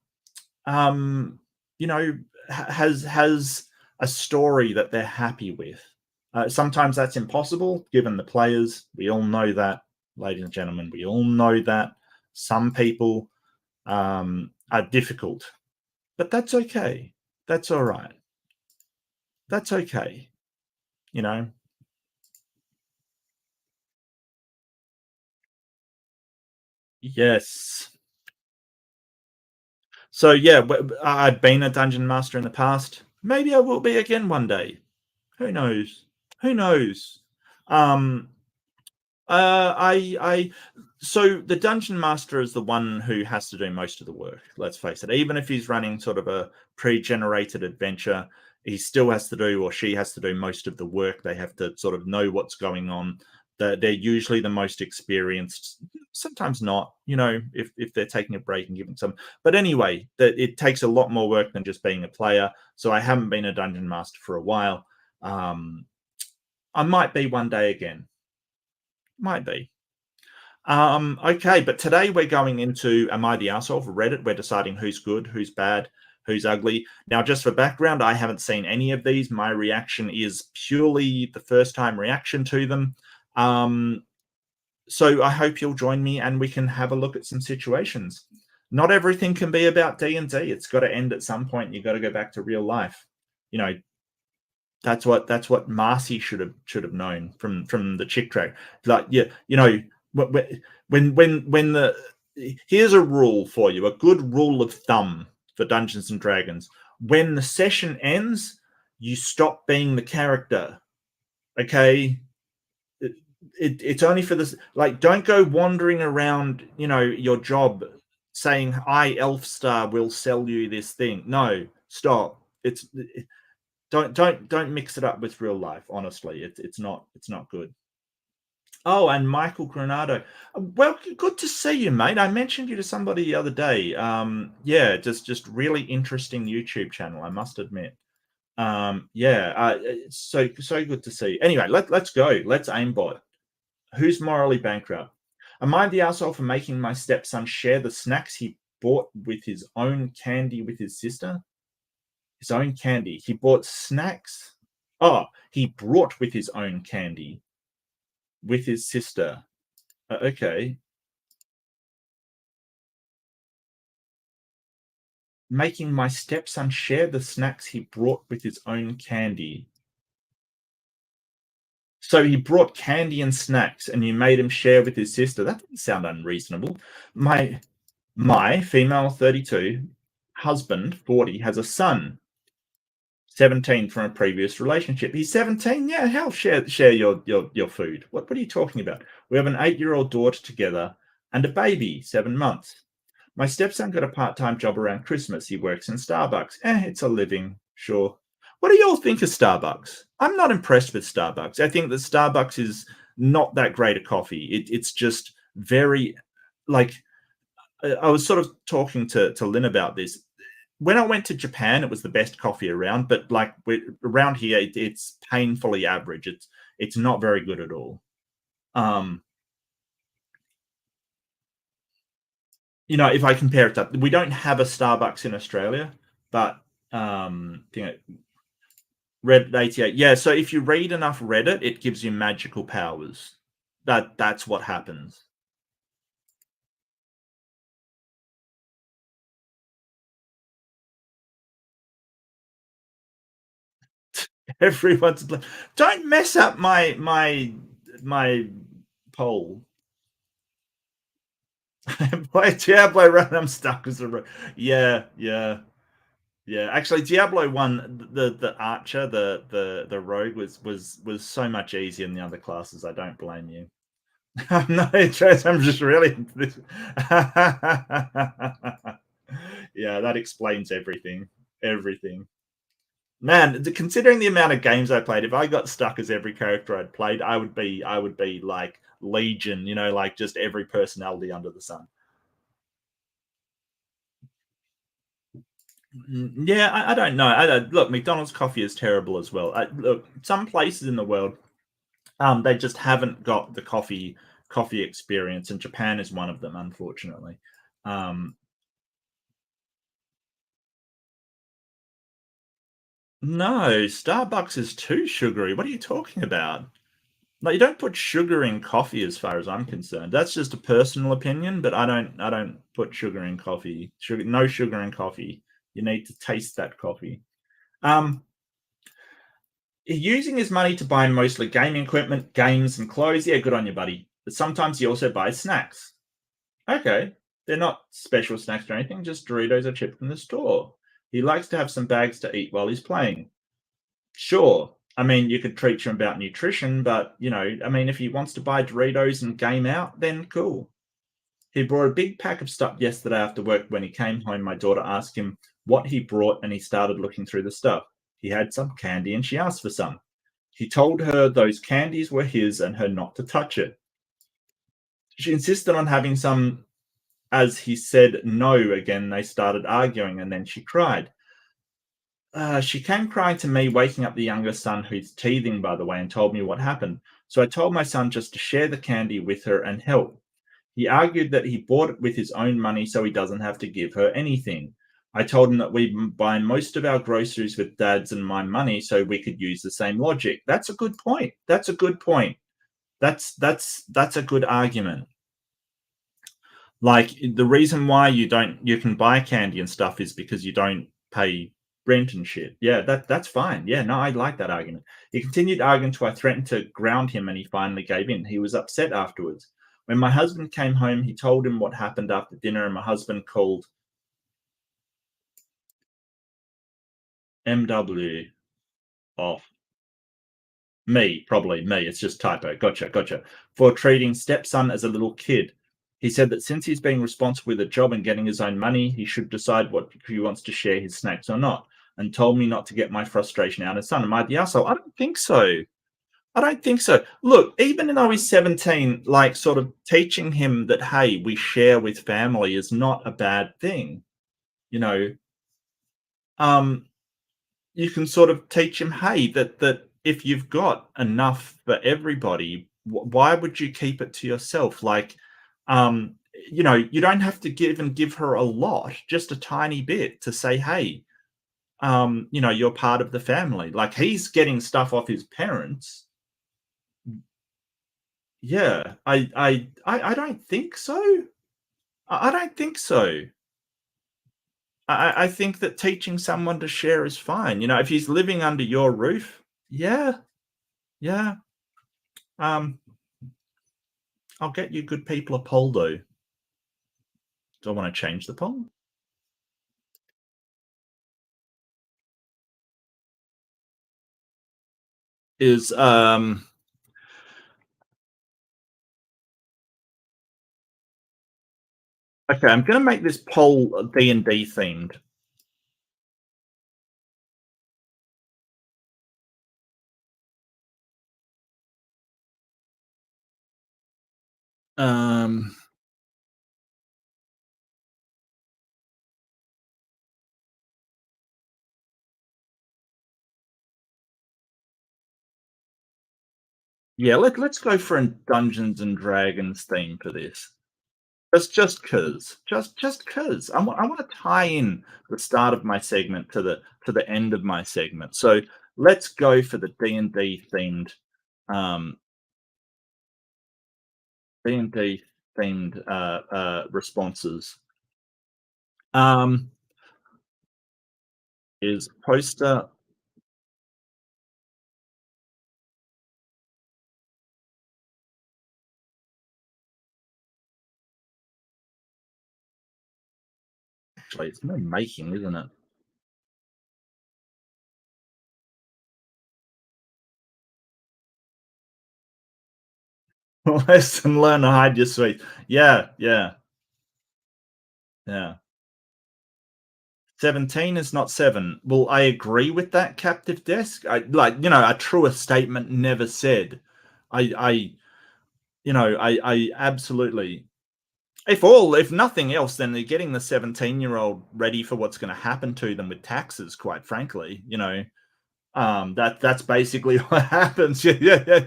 um, you know, has a story that they're happy with. Sometimes that's impossible, given the players. We all know that, ladies and gentlemen. We all know that some people are difficult, but that's okay. That's all right. That's okay. You know. Yes. So yeah, I've been a dungeon master in the past. Maybe I will be again one day. Who knows? Who knows? Um, I so the dungeon master is the one who has to do most of the work. Let's face it. Even if he's running sort of a pre-generated adventure, he still has to do, or she has to do, most of the work. They have to sort of know what's going on. They're usually the most experienced. Sometimes not, if they're taking a break and giving some. But anyway, that it takes a lot more work than just being a player. So I haven't been a dungeon master for a while. Um, I might be one day again. Might be. Okay, but today we're going into Am I the Arsehole for Reddit? We're deciding who's good, who's bad, who's ugly. Now, just for background, I haven't seen any of these. My reaction is purely the first time reaction to them. So I hope you'll join me and we can have a look at some situations. Not everything can be about D&D. It's got to end at some point. You've got to go back to real life. You know, that's what Marcy should have known from the Chick track. Like, yeah, when the here's a rule for you, a good rule of thumb for Dungeons and Dragons. When the session ends, you stop being the character. Okay, it's only for this. Like, don't go wandering around, your job, saying, "I Elfstar will sell you this thing." No, stop. Don't mix it up with real life. Honestly, it's not good. Oh, and Michael Granado. Well, good to see you, mate. I mentioned you to somebody the other day. Yeah, just really interesting YouTube channel, I must admit. Yeah, it's so good to see. Anyway, let's go. Let's aimbot. Who's morally bankrupt? Am I the asshole for making my stepson share the snacks he bought with his own candy with his sister? His own candy. He bought snacks. Oh, he brought with his own candy with his sister. Okay. Making my stepson share the snacks he brought with his own candy. So he brought candy and snacks and you made him share with his sister. That doesn't sound unreasonable. My female 32 husband, 40, has a son, 17, from a previous relationship. He's 17. Yeah, hell, share your food. What are you talking about? We have an 8-year-old daughter together and a baby, 7 months. My stepson got a part-time job around Christmas. He works in Starbucks. It's a living, sure. What do y'all think of Starbucks? I'm not impressed with Starbucks. I think that Starbucks is not that great a coffee. It's just very, like, I was sort of talking to Lynn about this. When I went to Japan, it was the best coffee around, but like around here, it's painfully average. It's not very good at all. Um, if I compare it to, we don't have a Starbucks in Australia, but Reddit AITA. Yeah, so if you read enough Reddit, it gives you magical powers. That's what happens. Everyone's don't mess up my poll. Boy, Diablo run, I'm stuck as a yeah, yeah, yeah. Actually, Diablo one, the archer, the rogue was so much easier than the other classes. I don't blame you. I'm not interested. I'm just really into this. Yeah, that explains everything. Everything. Man, considering the amount of games I played, if I got stuck as every character I'd played, I would be like Legion, like just every personality under the sun. Yeah, I don't know. Look, McDonald's coffee is terrible as well. Look, some places in the world, they just haven't got the coffee experience, and Japan is one of them, unfortunately. Um, no, Starbucks is too sugary. What are you talking about? Like, you don't put sugar in coffee, as far as I'm concerned. That's just a personal opinion, but I don't put sugar in coffee. No sugar in coffee. You need to taste that coffee. Um, Using his money to buy mostly gaming equipment, games, and clothes. Yeah, good on you, buddy. But sometimes he also buys snacks. Okay, they're not special snacks or anything, just Doritos or chips from the store. He likes to have some bags to eat while he's playing. Sure. I mean, you could teach him about nutrition, but I mean, if he wants to buy Doritos and game out, then cool. He brought a big pack of stuff yesterday after work. When he came home, my daughter asked him what he brought, and he started looking through the stuff. He had some candy and she asked for some. He told her those candies were his and her not to touch it. She insisted on having some. As he said no again, they started arguing, and then she cried. She came crying to me, waking up the younger son, who's teething, by the way, and told me what happened. So I told my son just to share the candy with her and help. He argued that he bought it with his own money so he doesn't have to give her anything. I told him that we buy most of our groceries with dad's and my money, so we could use the same logic. That's a good point. That's a good point. That's a good argument. Like, the reason why you can buy candy and stuff is because you don't pay rent and shit. Yeah, that's fine. Yeah, no, I like that argument. He continued arguing till I threatened to ground him, and he finally gave in. He was upset afterwards. When my husband came home, he told him what happened after dinner, and my husband called MW off. Me, probably me. It's just typo. Gotcha, gotcha. For treating stepson as a little kid. He said that since he's being responsible with a job and getting his own money, he should decide what if he wants to share his snacks or not. And told me not to get my frustration out on his son. Am I the asshole? I don't think so. I don't think so. Look, even though he's 17, like, sort of teaching him that, hey, we share with family is not a bad thing. You know, um, you can sort of teach him, hey, that if you've got enough for everybody, why would you keep it to yourself? Like, um, you don't have to give her a lot, just a tiny bit to say, hey, you're part of the family. Like, he's getting stuff off his parents. Yeah, I don't think so. I don't think so. I think that teaching someone to share is fine. If he's living under your roof, yeah, yeah. Um, I'll get you good people a poll though. Do I want to change the poll? Is Okay, I'm gonna make this poll D&D themed. Um Yeah, let's go for a Dungeons and Dragons theme for this. Just cause. Just cause. I wanna tie in the start of my segment to the end of my segment. So let's go for the D&D themed um D&D themed responses. Um is poster actually it's no making, isn't it? Lesson learn to hide your sweet. Yeah, yeah, yeah. 17 is not 7. Well, I agree with that, Captive Desk. I like, a truer statement never said. I I absolutely if nothing else, then they're getting the 17-year-old ready for what's gonna happen to them with taxes, quite frankly, that's basically what happens. Yeah.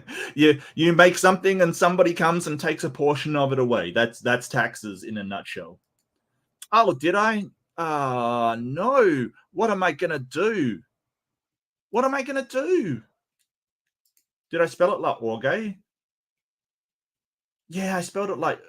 You make something and somebody comes and takes a portion of it away. That's taxes in a nutshell. Oh, did I? No. What am I gonna do? What am I gonna do? Did I spell it like orgay? Yeah, I spelled it like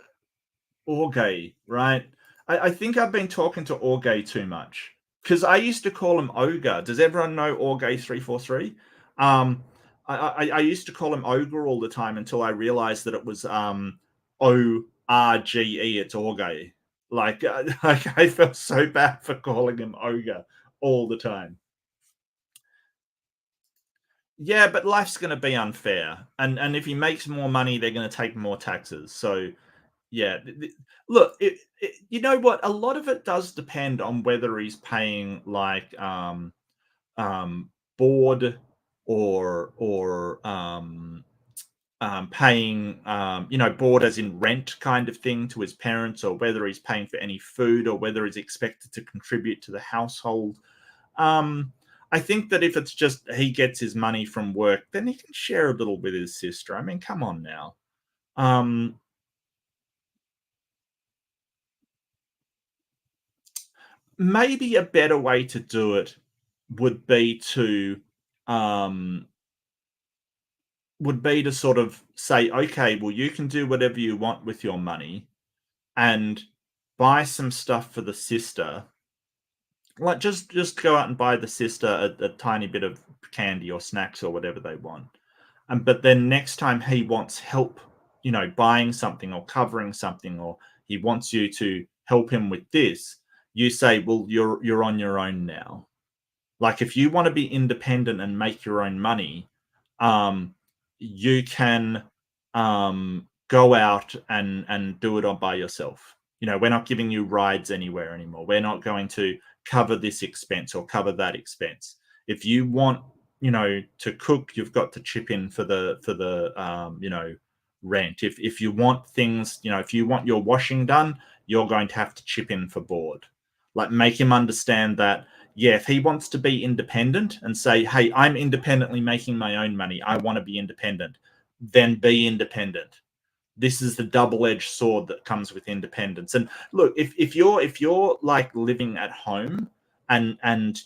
orgay, right? I think I've been talking to orgay too much because I used to call him ogre. Does everyone know orgay 343? Um, I used to call him ogre all the time until I realized that it was ORGE. It's orgay. Like, like I felt so bad for calling him ogre all the time. Yeah, but life's going to be unfair, and if he makes more money, they're going to take more taxes. So yeah, look, you know what? A lot of it does depend on whether he's paying like um, board or paying board as in rent kind of thing to his parents, or whether he's paying for any food, or whether he's expected to contribute to the household. Um, I think that if it's just he gets his money from work, then he can share a little with his sister. I mean, come on now. Um, Maybe a better way to do it would be to um, sort of say, okay, well, you can do whatever you want with your money and buy some stuff for the sister. Like just go out and buy the sister a tiny bit of candy or snacks or whatever they want. And but then next time he wants help, buying something or covering something, or he wants you to help him with this, you say, well, you're on your own now. Like if you want to be independent and make your own money, you can go out and do it all by yourself. We're not giving you rides anywhere anymore. We're not going to cover this expense or cover that expense. If you want, to cook, you've got to chip in for the rent. If you want things, if you want your washing done, you're going to have to chip in for board. Like make him understand that yeah, if he wants to be independent and say, hey, I'm independently making my own money, I want to be independent, then be independent. This is the double-edged sword that comes with independence. And look, if you're like living at home and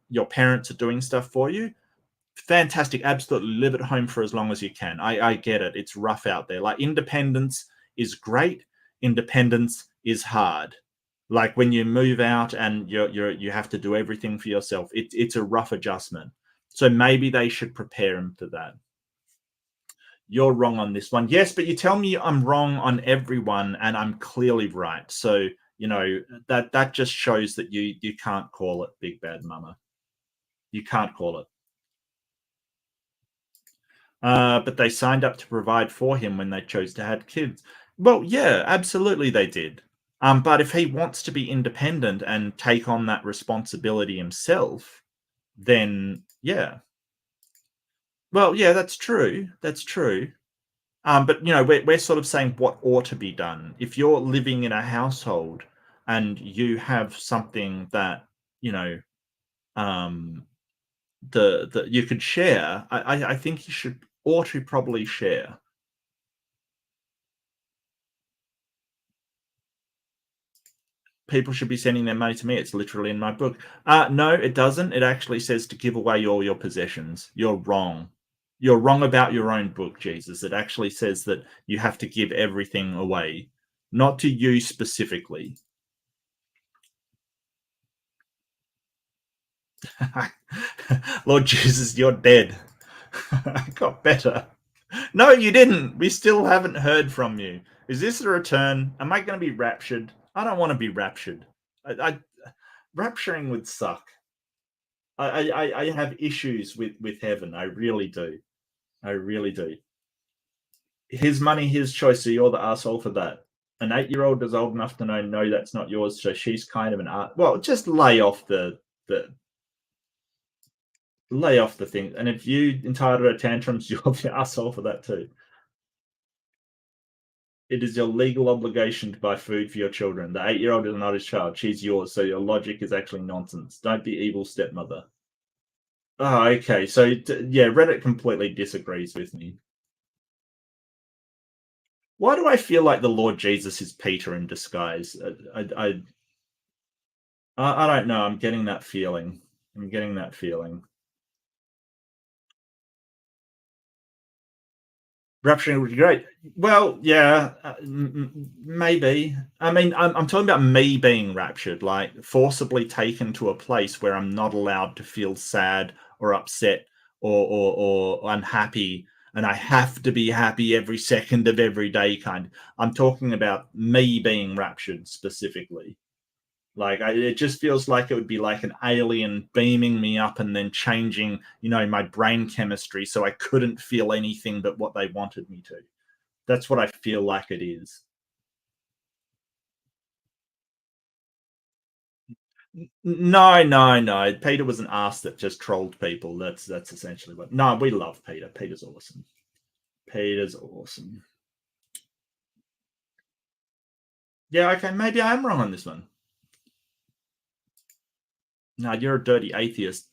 your parents are doing stuff for you, fantastic, absolutely live at home for as long as you can. I get it. It's rough out there. Like independence is great. Independence is hard. Like when you move out and you have to do everything for yourself, it's a rough adjustment. So maybe they should prepare him for that. You're wrong on this one. Yes, but you tell me I'm wrong on everyone and I'm clearly right. So, that just shows that you can't call it big bad mama. You can't call it. But they signed up to provide for him when they chose to have kids. Well, yeah, absolutely they did. But if he wants to be independent and take on that responsibility himself, then yeah. Well, yeah, that's true. That's true. But we're sort of saying what ought to be done. If you're living in a household and you have something that you know um, the you could share, I think you should or to probably share. People should be sending their money to me. It's literally in my book. No, it doesn't. It actually says to give away all your possessions. You're wrong. You're wrong about your own book, Jesus. It actually says that you have to give everything away, not to you specifically. Lord Jesus, you're dead. I got better. No, you didn't. We still haven't heard from you. Is this a return? Am I going to be raptured? I don't want to be raptured. Rapturing would suck. I have issues with heaven. I really do. I really do. His money, his choice. So you're the asshole for that. An 8-year-old is old enough to know, no, that's not yours. So she's kind of an art. Well, just the lay off the thing. And if you entitled her tantrums, you're the asshole for that too. It is your legal obligation to buy food for your children. The 8-year-old is not his child. She's yours. So your logic is actually nonsense. Don't be evil stepmother. Oh, okay. So yeah, Reddit completely disagrees with me. Why do I feel like the Lord Jesus is Peter in disguise? I don't know. I'm getting that feeling. I'm getting that feeling. Rapturing would be great. Well, yeah, maybe. I mean, I'm talking about me being raptured, like forcibly taken to a place where I'm not allowed to feel sad or upset or unhappy, and I have to be happy every second of every day. I'm talking about me being raptured specifically. Like it just feels like it would be like an alien beaming me up and then changing, my brain chemistry so I couldn't feel anything but what they wanted me to. That's what I feel like it is. No, no, no. Peter was an ass that just trolled people. That's essentially what. No, we love Peter. Peter's awesome. Peter's awesome. Yeah, okay, maybe I am wrong on this one. No, you're a dirty atheist.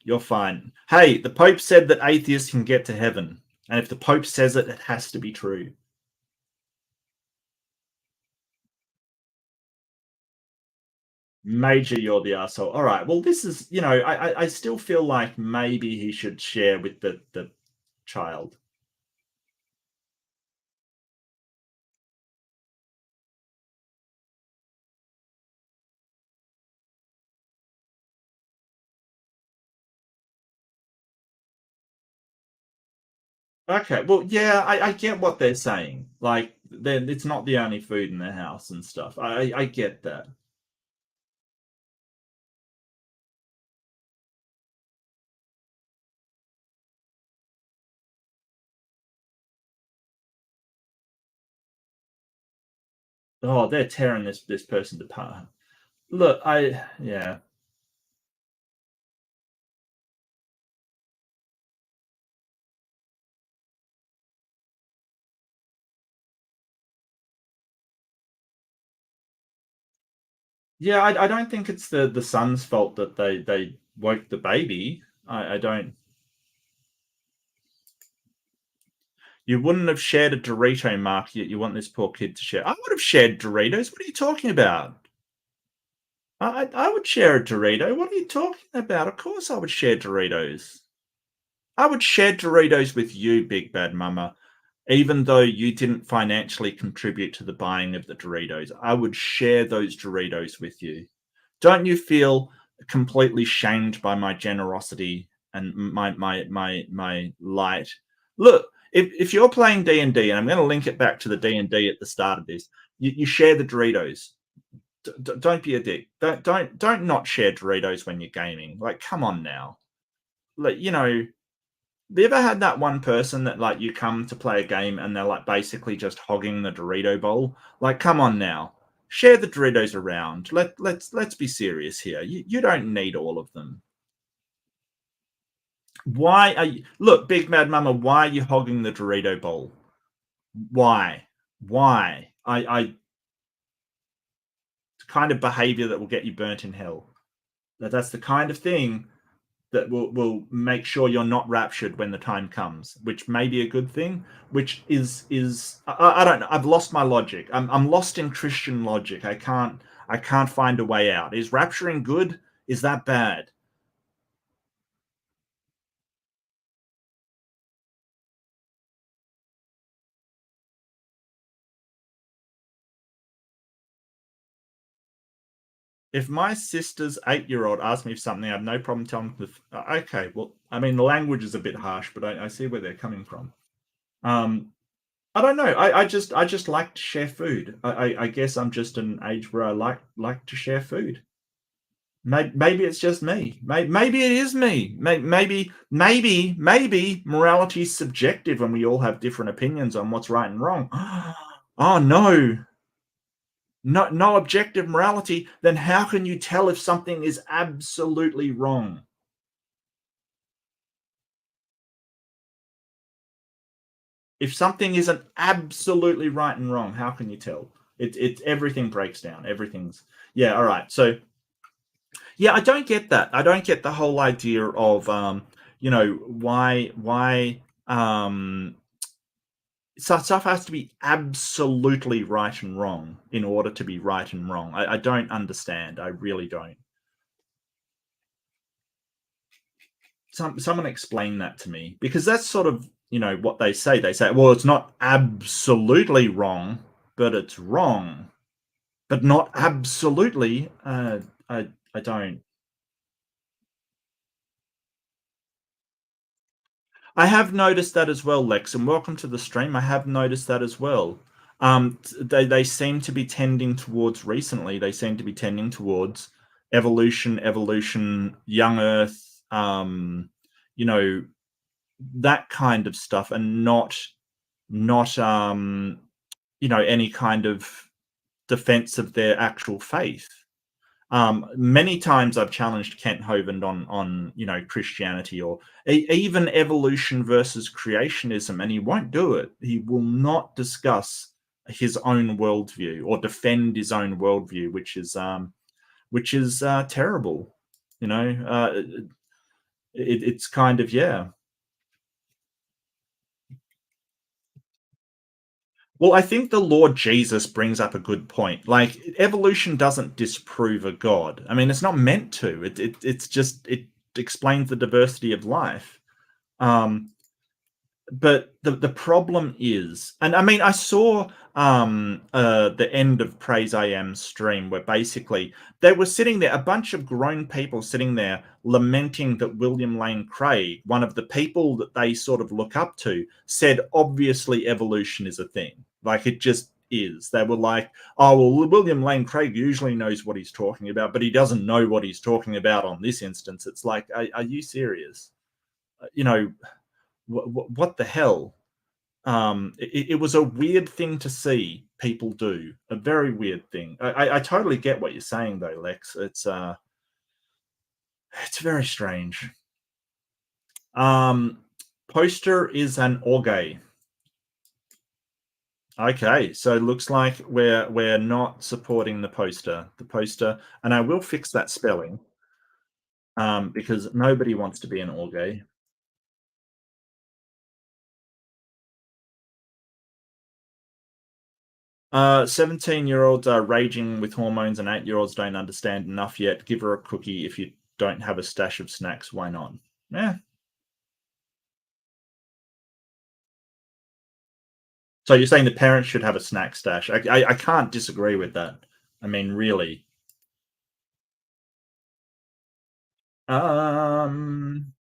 You're fine. Hey, the Pope said that atheists can get to heaven. And if the Pope says it, it has to be true. Major, you're the asshole. All right. Well, this is, I still feel like maybe he should share with the child. Okay. Well, yeah, I get what they're saying. Like, then it's not the only food in their house and stuff. I get that. Oh, they're tearing this person apart. Look, yeah. Yeah, I don't think it's the son's fault that they woke the baby. I don't. You wouldn't have shared a Dorito, Mark, yet you want this poor kid to share. I would have shared Doritos. What are you talking about? I would share a Dorito. What are you talking about? Of course I would share Doritos. I would share Doritos with you, Big Bad Mama, even though you didn't financially contribute to the buying of the Doritos. I would share those Doritos with you. Don't you feel completely shamed by my generosity and my light? Look, if you're playing D&D, and I'm going to link it back to the D&D at the start of this, you share the Doritos. Don't be a dick. Don't not share Doritos when you're gaming. Like, come on now. Like, have you ever had that one person that like you come to play a game and they're like basically just hogging the Dorito bowl? Like, come on now. Share the Doritos around. Let's be serious here. You don't need all of them. Why are you look, Big Mad Mama, why are you hogging the Dorito bowl? Why? Why? I kind of behavior that will get you burnt in hell. That's the kind of thing that will make sure you're not raptured when the time comes, which may be a good thing. Which is I don't know. I've lost my logic. I'm lost in Christian logic. I can't find a way out. Is rapturing good? Is that bad? If my sister's 8-year-old asked me for something, I have no problem telling them. Okay, well, I mean, the language is a bit harsh, but I see where they're coming from. Um, I don't know. I just like to share food. I guess I'm just an age where I like to share food. Maybe it's just me. Maybe it is me. Maybe morality is subjective, and we all have different opinions on what's right and wrong. Oh no, no objective morality. Then how can you tell if something is absolutely wrong? If something isn't absolutely right and wrong, how can you tell? It everything breaks down. Everything's yeah. All right. So yeah, I don't get that. I don't get the whole idea of why stuff has to be absolutely right and wrong in order to be right and wrong. I don't understand. I really don't. Someone explain that to me, because that's sort of what they say. They say, well, it's not absolutely wrong, but it's wrong, but not absolutely. I don't. I have noticed that as well, Lex, and welcome to the stream. I have noticed that as well. They seem to be tending towards recently. They seem to be tending towards evolution, young Earth, you know, that kind of stuff, and not any kind of defense of their actual faith. Many times I've challenged Kent Hovind on Christianity, or even evolution versus creationism, and he won't do it. He will not discuss his own worldview or defend his own worldview, which is terrible. It's kind of, yeah. Well, I think the Lord Jesus brings up a good point. Like, evolution doesn't disprove a God. I mean, it's not meant to. It's just it explains the diversity of life. Um, but the problem is, and I mean, I saw the end of Praise I Am stream, where basically they were sitting there, a bunch of grown people sitting there lamenting that William Lane Craig, one of the people that they sort of look up to, said obviously evolution is a thing. Like, it just is. They were like, oh well, William Lane Craig usually knows what he's talking about, but he doesn't know what he's talking about on this instance. It's like, are you serious? You know, what the hell? It was a weird thing to see people do. A very weird thing. I totally get what you're saying though, Lex. It's very strange. Poster is an orgay. Okay, so it looks like we're not supporting the poster. The poster, and I will fix that spelling. Because nobody wants to be an orgay. 17-year-olds are raging with hormones, and 8-year-olds don't understand enough yet. Give her a cookie. If you don't have a stash of snacks, why not? Yeah. So you're saying the parents should have a snack stash? I can't disagree with that. I mean, really. Um.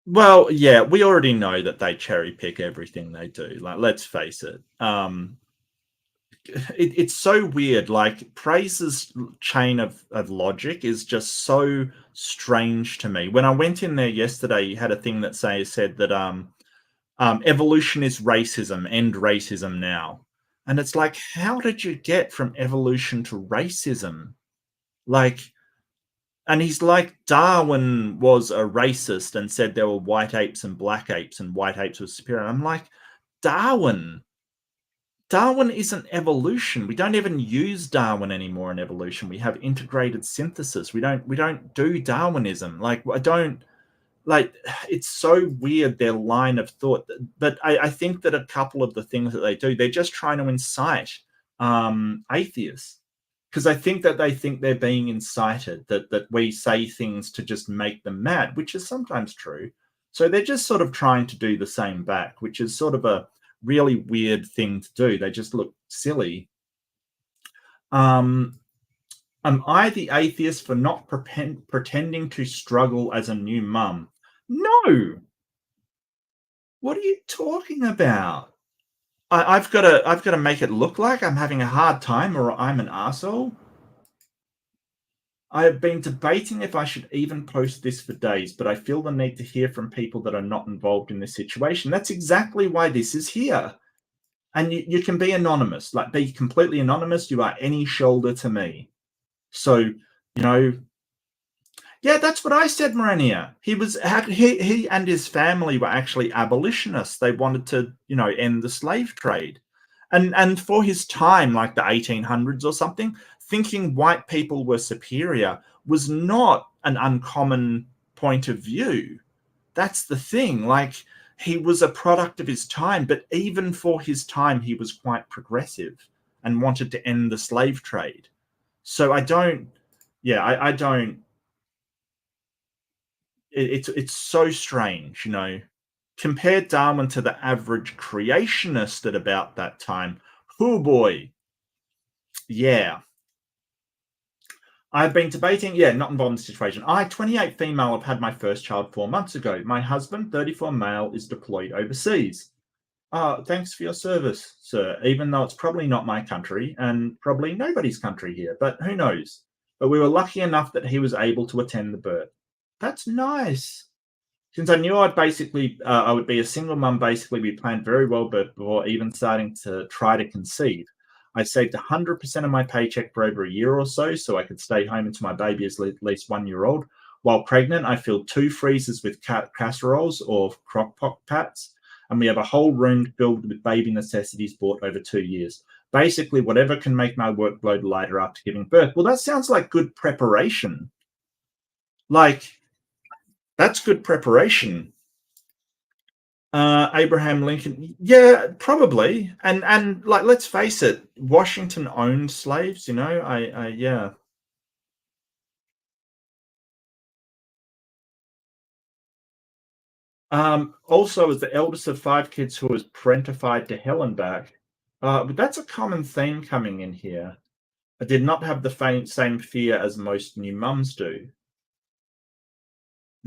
Well, yeah, we already know that they cherry pick everything they do. Like, let's face it. It's so weird. Like, Praise's chain of logic is just so strange to me. When I went in there yesterday, he had a thing that said that evolution is racism, end racism now. And it's like, how did you get from evolution to racism? Like, and he's like, Darwin was a racist and said there were white apes and black apes, and white apes were superior. I'm like, Darwin, Darwin isn't evolution. We don't even use Darwin anymore in evolution. We have integrated synthesis. We don't do Darwinism. Like I don't like it's so weird their line of thought. But I think that a couple of the things that they do, they're just trying to incite atheists. Because I think that they think they're being incited, that we say things to just make them mad, which is sometimes true. So they're just sort of trying to do the same back, which is sort of a really weird thing to do. They just look silly. Um, am I the atheist for not pretending to struggle as a new mum? No. What are you talking about? I've got to make it look like I'm having a hard time or I'm an asshole. I have been debating if I should even post this for days, but I feel the need to hear from people that are not involved in this situation. That's exactly why this is here. And you can be anonymous, like be completely anonymous. You are any shoulder to me. So, yeah, that's what I said, Marania. He and his family were actually abolitionists. They wanted to, end the slave trade. And for his time, like the 1800s or something, thinking white people were superior was not an uncommon point of view. That's the thing. Like, he was a product of his time, but even for his time, he was quite progressive and wanted to end the slave trade. So I don't, yeah, I don't. It's so strange, Compare Darwin to the average creationist at about that time. Oh boy, yeah. I've been debating, not involved in the situation. I, 28 female, have had my first child 4 months ago. My husband, 34 male, is deployed overseas. Thanks for your service, sir, even though it's probably not my country and probably nobody's country here, but who knows? But we were lucky enough that he was able to attend the birth. That's nice. Since I knew I would be a single mum, basically, we planned very well before even starting to try to conceive. I saved 100% of my paycheck for over a year or so I could stay home until my baby is at least 1 year old. While pregnant, I filled 2 freezers with casseroles or crock pot pats, and we have a whole room filled with baby necessities bought over 2 years. Basically, whatever can make my workload lighter after giving birth. Well, that sounds like good preparation. Like, that's good preparation. Abraham Lincoln, yeah, probably. And like, let's face it, Washington owned slaves. Yeah. Also, as the eldest of 5 kids who was parentified to hell and back, but that's a common theme coming in here. I did not have the same fear as most new mums do.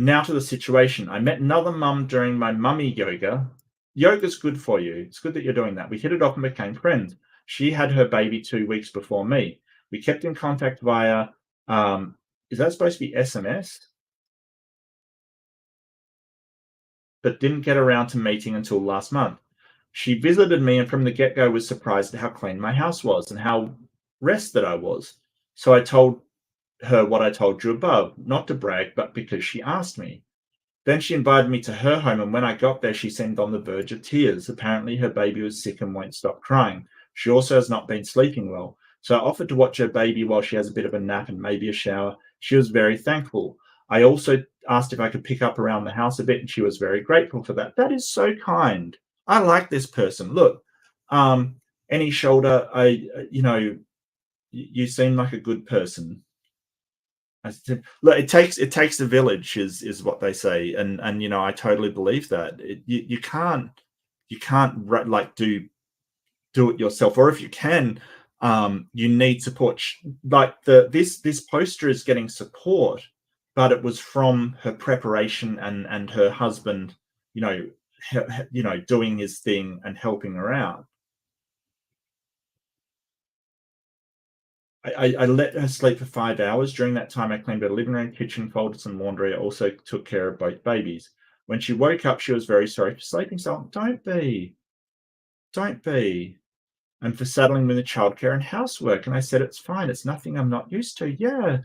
Now to the situation. I met another mum during my mummy yoga. Yoga's good for you. It's good that you're doing that. We hit it off and became friends. She had her baby 2 weeks before me. We kept in contact via, is that supposed to be SMS? But didn't get around to meeting until last month. She visited me and from the get-go was surprised at how clean my house was and how rested I was. So I told her what I told you above, not to brag, but because she asked me. Then she invited me to her home, and when I got there, she seemed on the verge of tears. Apparently, her baby was sick and won't stop crying. She also has not been sleeping well. So I offered to watch her baby while she has a bit of a nap and maybe a shower. She was very thankful. I also asked if I could pick up around the house a bit, and she was very grateful for that. That is so kind. I like this person. Look, any shoulder, you seem like a good person. Look, it takes a village, is what they say, and I totally believe that. You can't like do it yourself, or if you can, you need support. Like this poster is getting support, but it was from her preparation and her husband, doing his thing and helping her out. I let her sleep for 5 hours. During that time, I cleaned her living room, kitchen, folded some laundry. I also took care of both babies. When she woke up, she was very sorry for sleeping. So don't be. And for saddling with the childcare and housework. And I said, it's fine. It's nothing I'm not used to. Yeah.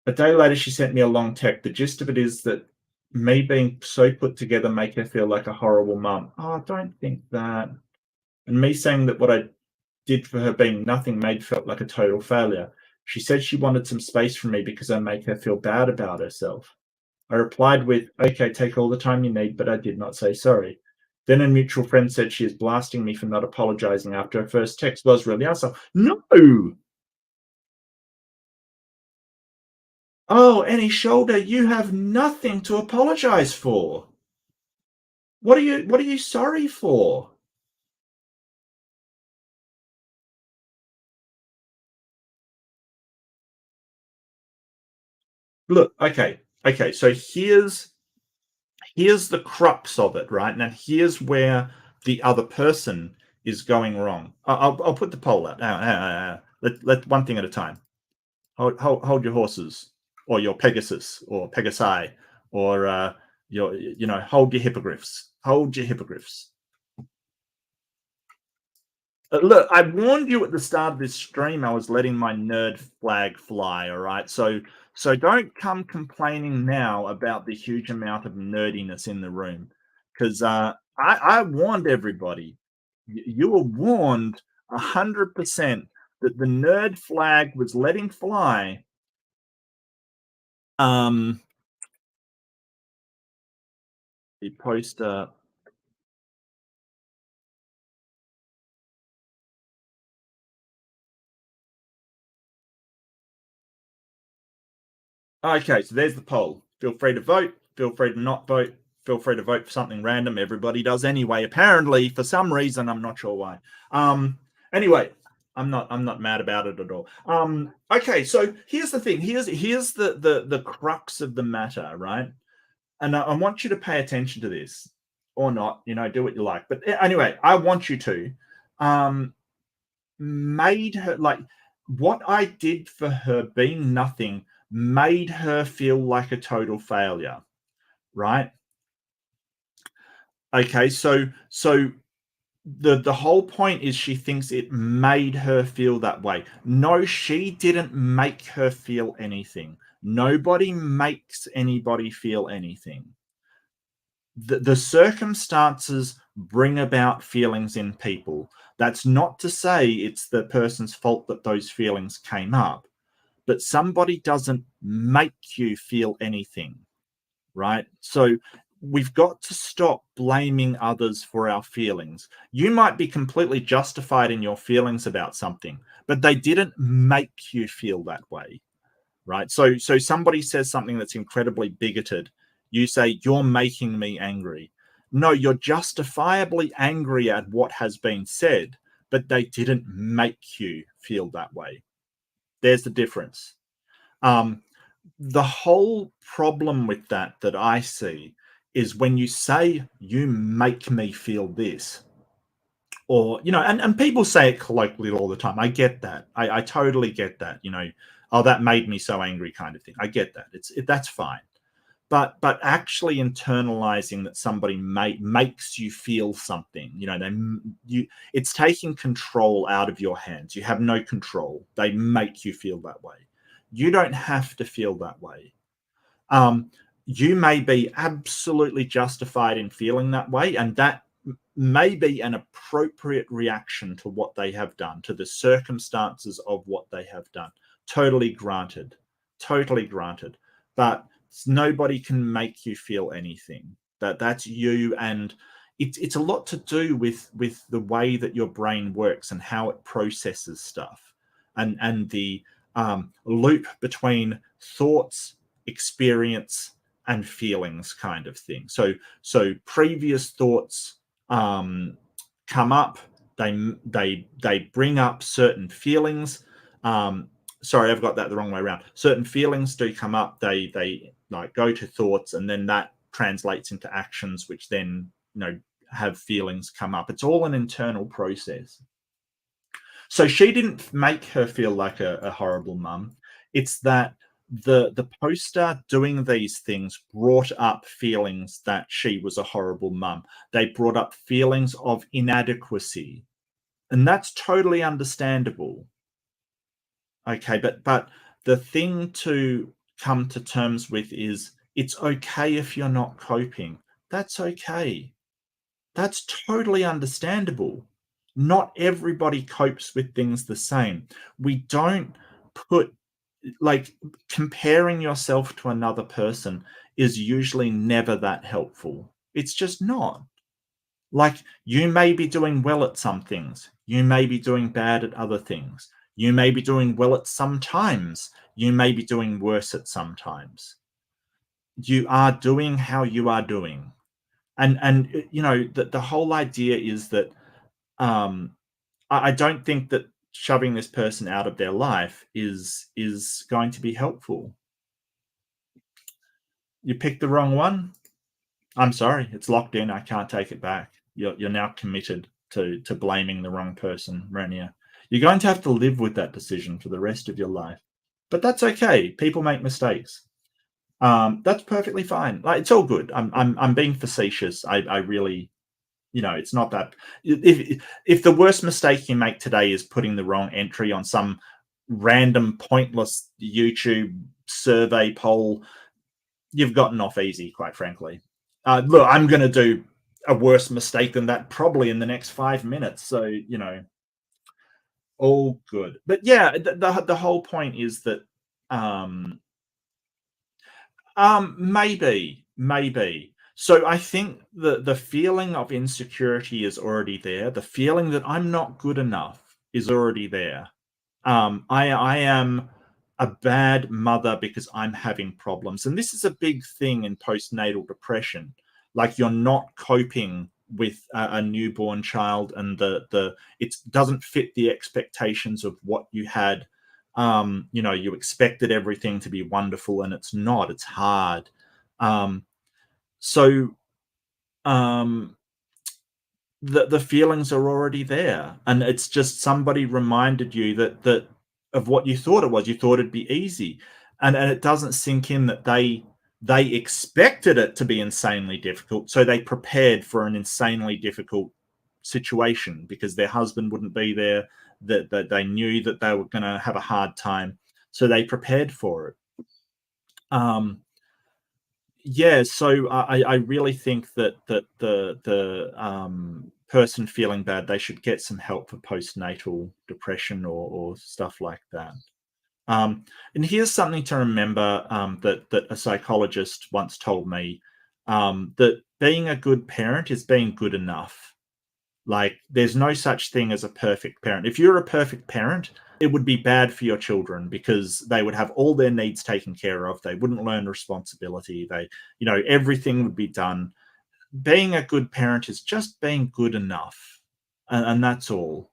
A day later, she sent me a long text. The gist of it is that me being so put together make her feel like a horrible mum. Oh, don't think that. and me saying that what I did for her being nothing made felt like a total failure. She said she wanted some space from me because I make her feel bad about herself. I replied with, okay, take all the time you need, but I did not say sorry. Then a mutual friend said she is blasting me for not apologizing after her first text was really awesome. No! Oh, any shoulder, you have nothing to apologize for. What are you sorry for? Look, okay, so here's the crux of it, right? Now here's where the other person is going wrong. I'll put the poll out. Let one thing at a time. Hold your horses, or your Pegasus, or Pegasi, or your hold your hippogriffs. Hold your hippogriffs. Look, I warned you at the start of this stream I was letting my nerd flag fly, all right? So don't come complaining now about the huge amount of nerdiness in the room, because I warned everybody. You were warned 100% that the nerd flag was letting fly. The poster. Okay, so there's the poll. Feel free to vote. Feel free to not vote. Feel free to vote for something random. Everybody does anyway. Apparently, for some reason, I'm not sure why. Anyway, I'm not mad about it at all. Okay, so here's the thing. Here's the crux of the matter, right? And I want you to pay attention to this, or not. Do what you like. But anyway, I want you to. Made her, like, what I did for her being nothing made her feel like a total failure, right? Okay, so the whole point is she thinks it made her feel that way. No, she didn't make her feel anything. Nobody makes anybody feel anything. The circumstances bring about feelings in people. That's not to say it's the person's fault that those feelings came up, but somebody doesn't make you feel anything, right? So we've got to stop blaming others for our feelings. You might be completely justified in your feelings about something, but they didn't make you feel that way, right? So somebody says something that's incredibly bigoted. You say, you're making me angry. No, you're justifiably angry at what has been said, but they didn't make you feel that way. There's the difference. The whole problem with that I see is when you say, you make me feel this, or and people say it colloquially all the time. I get that. I totally get that. Oh, that made me so angry, kind of thing. I get that. That's fine. But actually internalizing that somebody makes you feel something, it's taking control out of your hands. You have no control. They make you feel that way. You don't have to feel that way. You may be absolutely justified in feeling that way, and that may be an appropriate reaction to what they have done, to the circumstances of what they have done. Totally granted. Totally granted. But nobody can make you feel anything. That's you, and it's a lot to do with the way that your brain works and how it processes stuff, and the loop between thoughts, experience, and feelings, kind of thing. So previous thoughts come up. They bring up certain feelings. Sorry, I've got that the wrong way around. Certain feelings do come up. They like go to thoughts, and then that translates into actions, which then have feelings come up. It's all an internal process. So she didn't make her feel like a horrible mum. It's that the poster doing these things brought up feelings that she was a horrible mum. They brought up feelings of inadequacy, and that's totally understandable. Okay, but the thing to come to terms with is, it's okay if you're not coping. That's okay. That's totally understandable. Not everybody copes with things the same. We don't put like comparing yourself to another person is usually never that helpful. It's just not. Like, you may be doing well at some things, you may be doing bad at other things, you may be doing well at some times, you may be doing worse at some times. You are doing how you are doing. And you know, the whole idea is that um I don't think that shoving this person out of their life is going to be helpful. You picked the wrong one. I'm sorry, it's locked in. I can't take it back. You're now committed to blaming the wrong person, Rania. You're going to have to live with that decision for the rest of your life. But that's okay. People make mistakes. That's perfectly fine. Like, it's all good. I'm being facetious. I really, you know, it's not that. If the worst mistake you make today is putting the wrong entry on some random pointless YouTube survey poll, you've gotten off easy, quite frankly. Look, I'm going to do a worse mistake than that probably in the next 5 minutes. So, you know, all good. But yeah, the whole point is that um, maybe. So I think the feeling of insecurity is already there. The feeling that I'm not good enough is already there. I am a bad mother because I'm having problems, and this is a big thing in postnatal depression. Like, you're not coping with a newborn child, and the it doesn't fit the expectations of what you had. You know, you expected everything to be wonderful, and it's not. It's hard. Um, so um, the feelings are already there, and it's just somebody reminded you that of what you thought it was. You thought it'd be easy, and it doesn't sink in that they expected it to be insanely difficult, so they prepared for an insanely difficult situation because their husband wouldn't be there, that they knew that they were going to have a hard time, so they prepared for it. um yeah, so I really think that the person feeling bad, they should get some help for postnatal depression or stuff like that. And here's something to remember, that a psychologist once told me, that being a good parent is being good enough. Like, there's no such thing as a perfect parent. If you're a perfect parent, it would be bad for your children because they would have all their needs taken care of. They wouldn't learn responsibility. You know, everything would be done. Being a good parent is just being good enough, and that's all.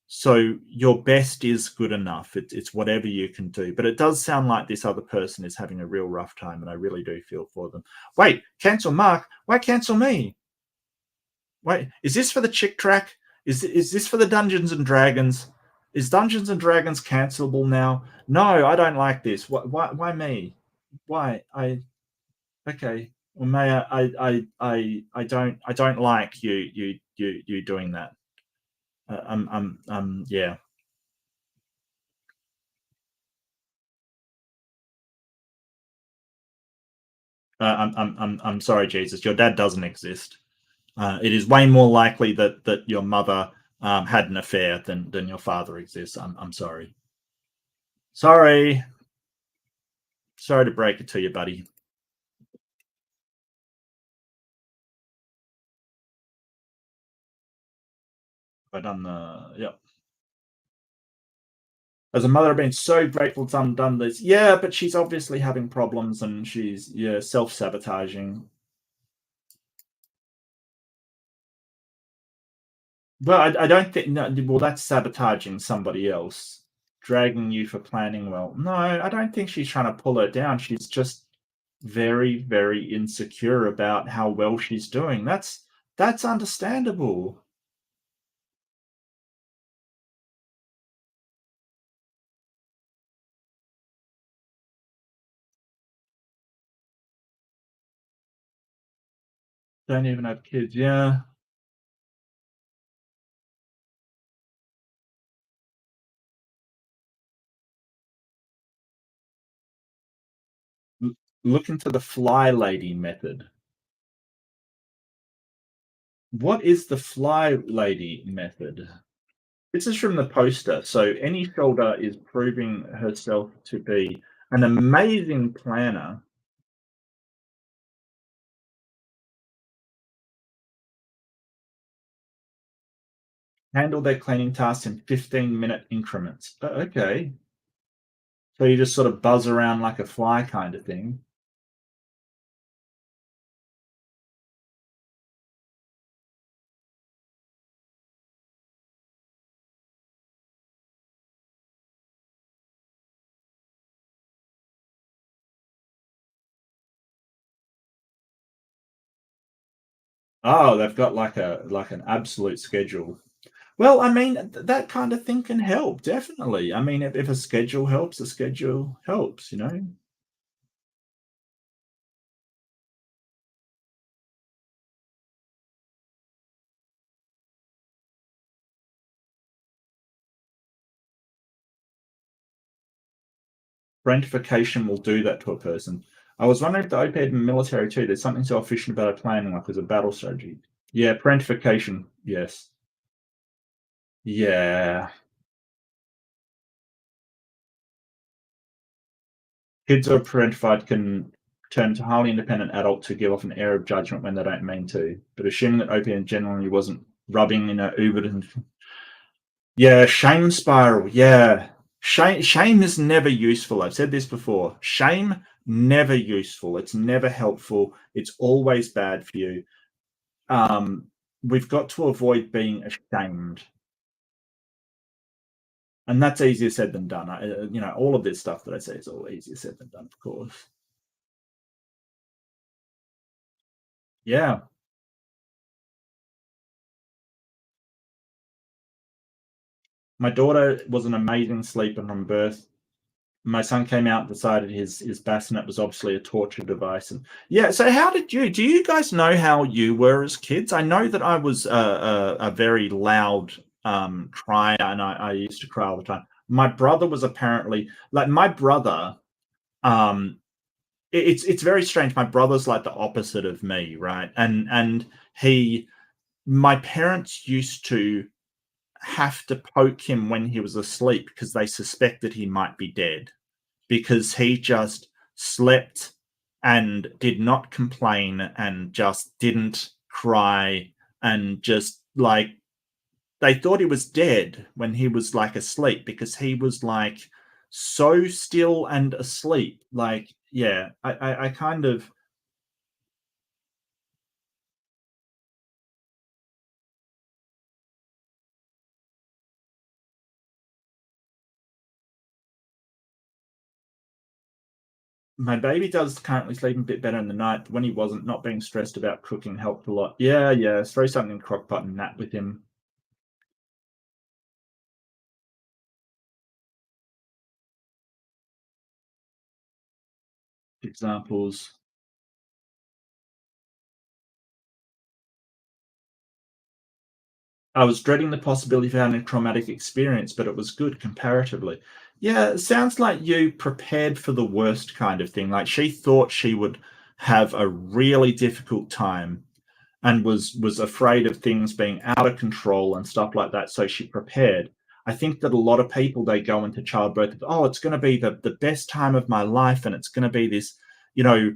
So your best is good enough. It's whatever you can do. But it does sound like this other person is having a real rough time, and I really do feel for them. Wait, cancel Mark? Why cancel me? Wait, is this for the chick track? Is this for the Dungeons and Dragons? Is Dungeons and Dragons cancelable now? No, I don't like this. Why me? Why okay? Well, may I don't like you doing that. Yeah. I'm sorry, Jesus. Your dad doesn't exist. It is way more likely that your mother had an affair than your father exists. I'm sorry. Sorry. Sorry to break it to you, buddy. But yeah. As a mother, I've been so grateful someone done this. Yeah, but she's obviously having problems, and she's, yeah, self sabotaging. But I don't think, no, well, that's sabotaging somebody else, dragging you for planning well. No, I don't think she's trying to pull her down. She's just very insecure about how well she's doing. That's understandable. Don't even have kids. Yeah. Look into the fly lady method. What is the fly lady method? This is from the poster. So any shoulder is proving herself to be an amazing planner. Handle their cleaning tasks in 15-minute increments. Okay. So you just sort of buzz around like a fly kind of thing. Oh, they've got like an absolute schedule. Well, I mean, that kind of thing can help, definitely. I mean, if a schedule helps, a schedule helps, you know? Rentification will do that to a person. I was wondering if the OP had military too. There's something so efficient about a planning, like as a battle strategy. Yeah, parentification. Yes. Yeah. Kids who are parentified can turn into highly independent adult to give off an air of judgment when they don't mean to. But assuming that OPM generally wasn't rubbing in a Uber and yeah, shame spiral. Yeah. Shame is never useful. I've said this before. Shame never useful. It's never helpful. It's always bad for you. We've got to avoid being ashamed. And that's easier said than done. All of this stuff that I say is all easier said than done, of course. Yeah. My daughter was an amazing sleeper from birth. My son came out and decided his bassinet was obviously a torture device. And yeah, so how did you? Do you guys know how you were as kids? I know that I was a very loud crier, and I used to cry all the time. My brother was apparently like my brother. Um, it's very strange. My brother's like the opposite of me, right? And he, my parents used to have to poke him when he was asleep because they suspected he might be dead because he just slept and did not complain and just didn't cry and just like they thought he was dead when he was like asleep because he was like so still and asleep. Like, yeah, I kind of my baby does currently sleep a bit better in the night. When he wasn't, not being stressed about cooking helped a lot. Yeah, yeah. Throw something in the crock pot and nap with him. Examples. I was dreading the possibility of having a traumatic experience, but it was good comparatively. Yeah, it sounds like you prepared for the worst kind of thing. Like she thought she would have a really difficult time and was afraid of things being out of control and stuff like that. So she prepared. I think that a lot of people they go into childbirth, oh, it's going to be the best time of my life, and it's going to be this, you know,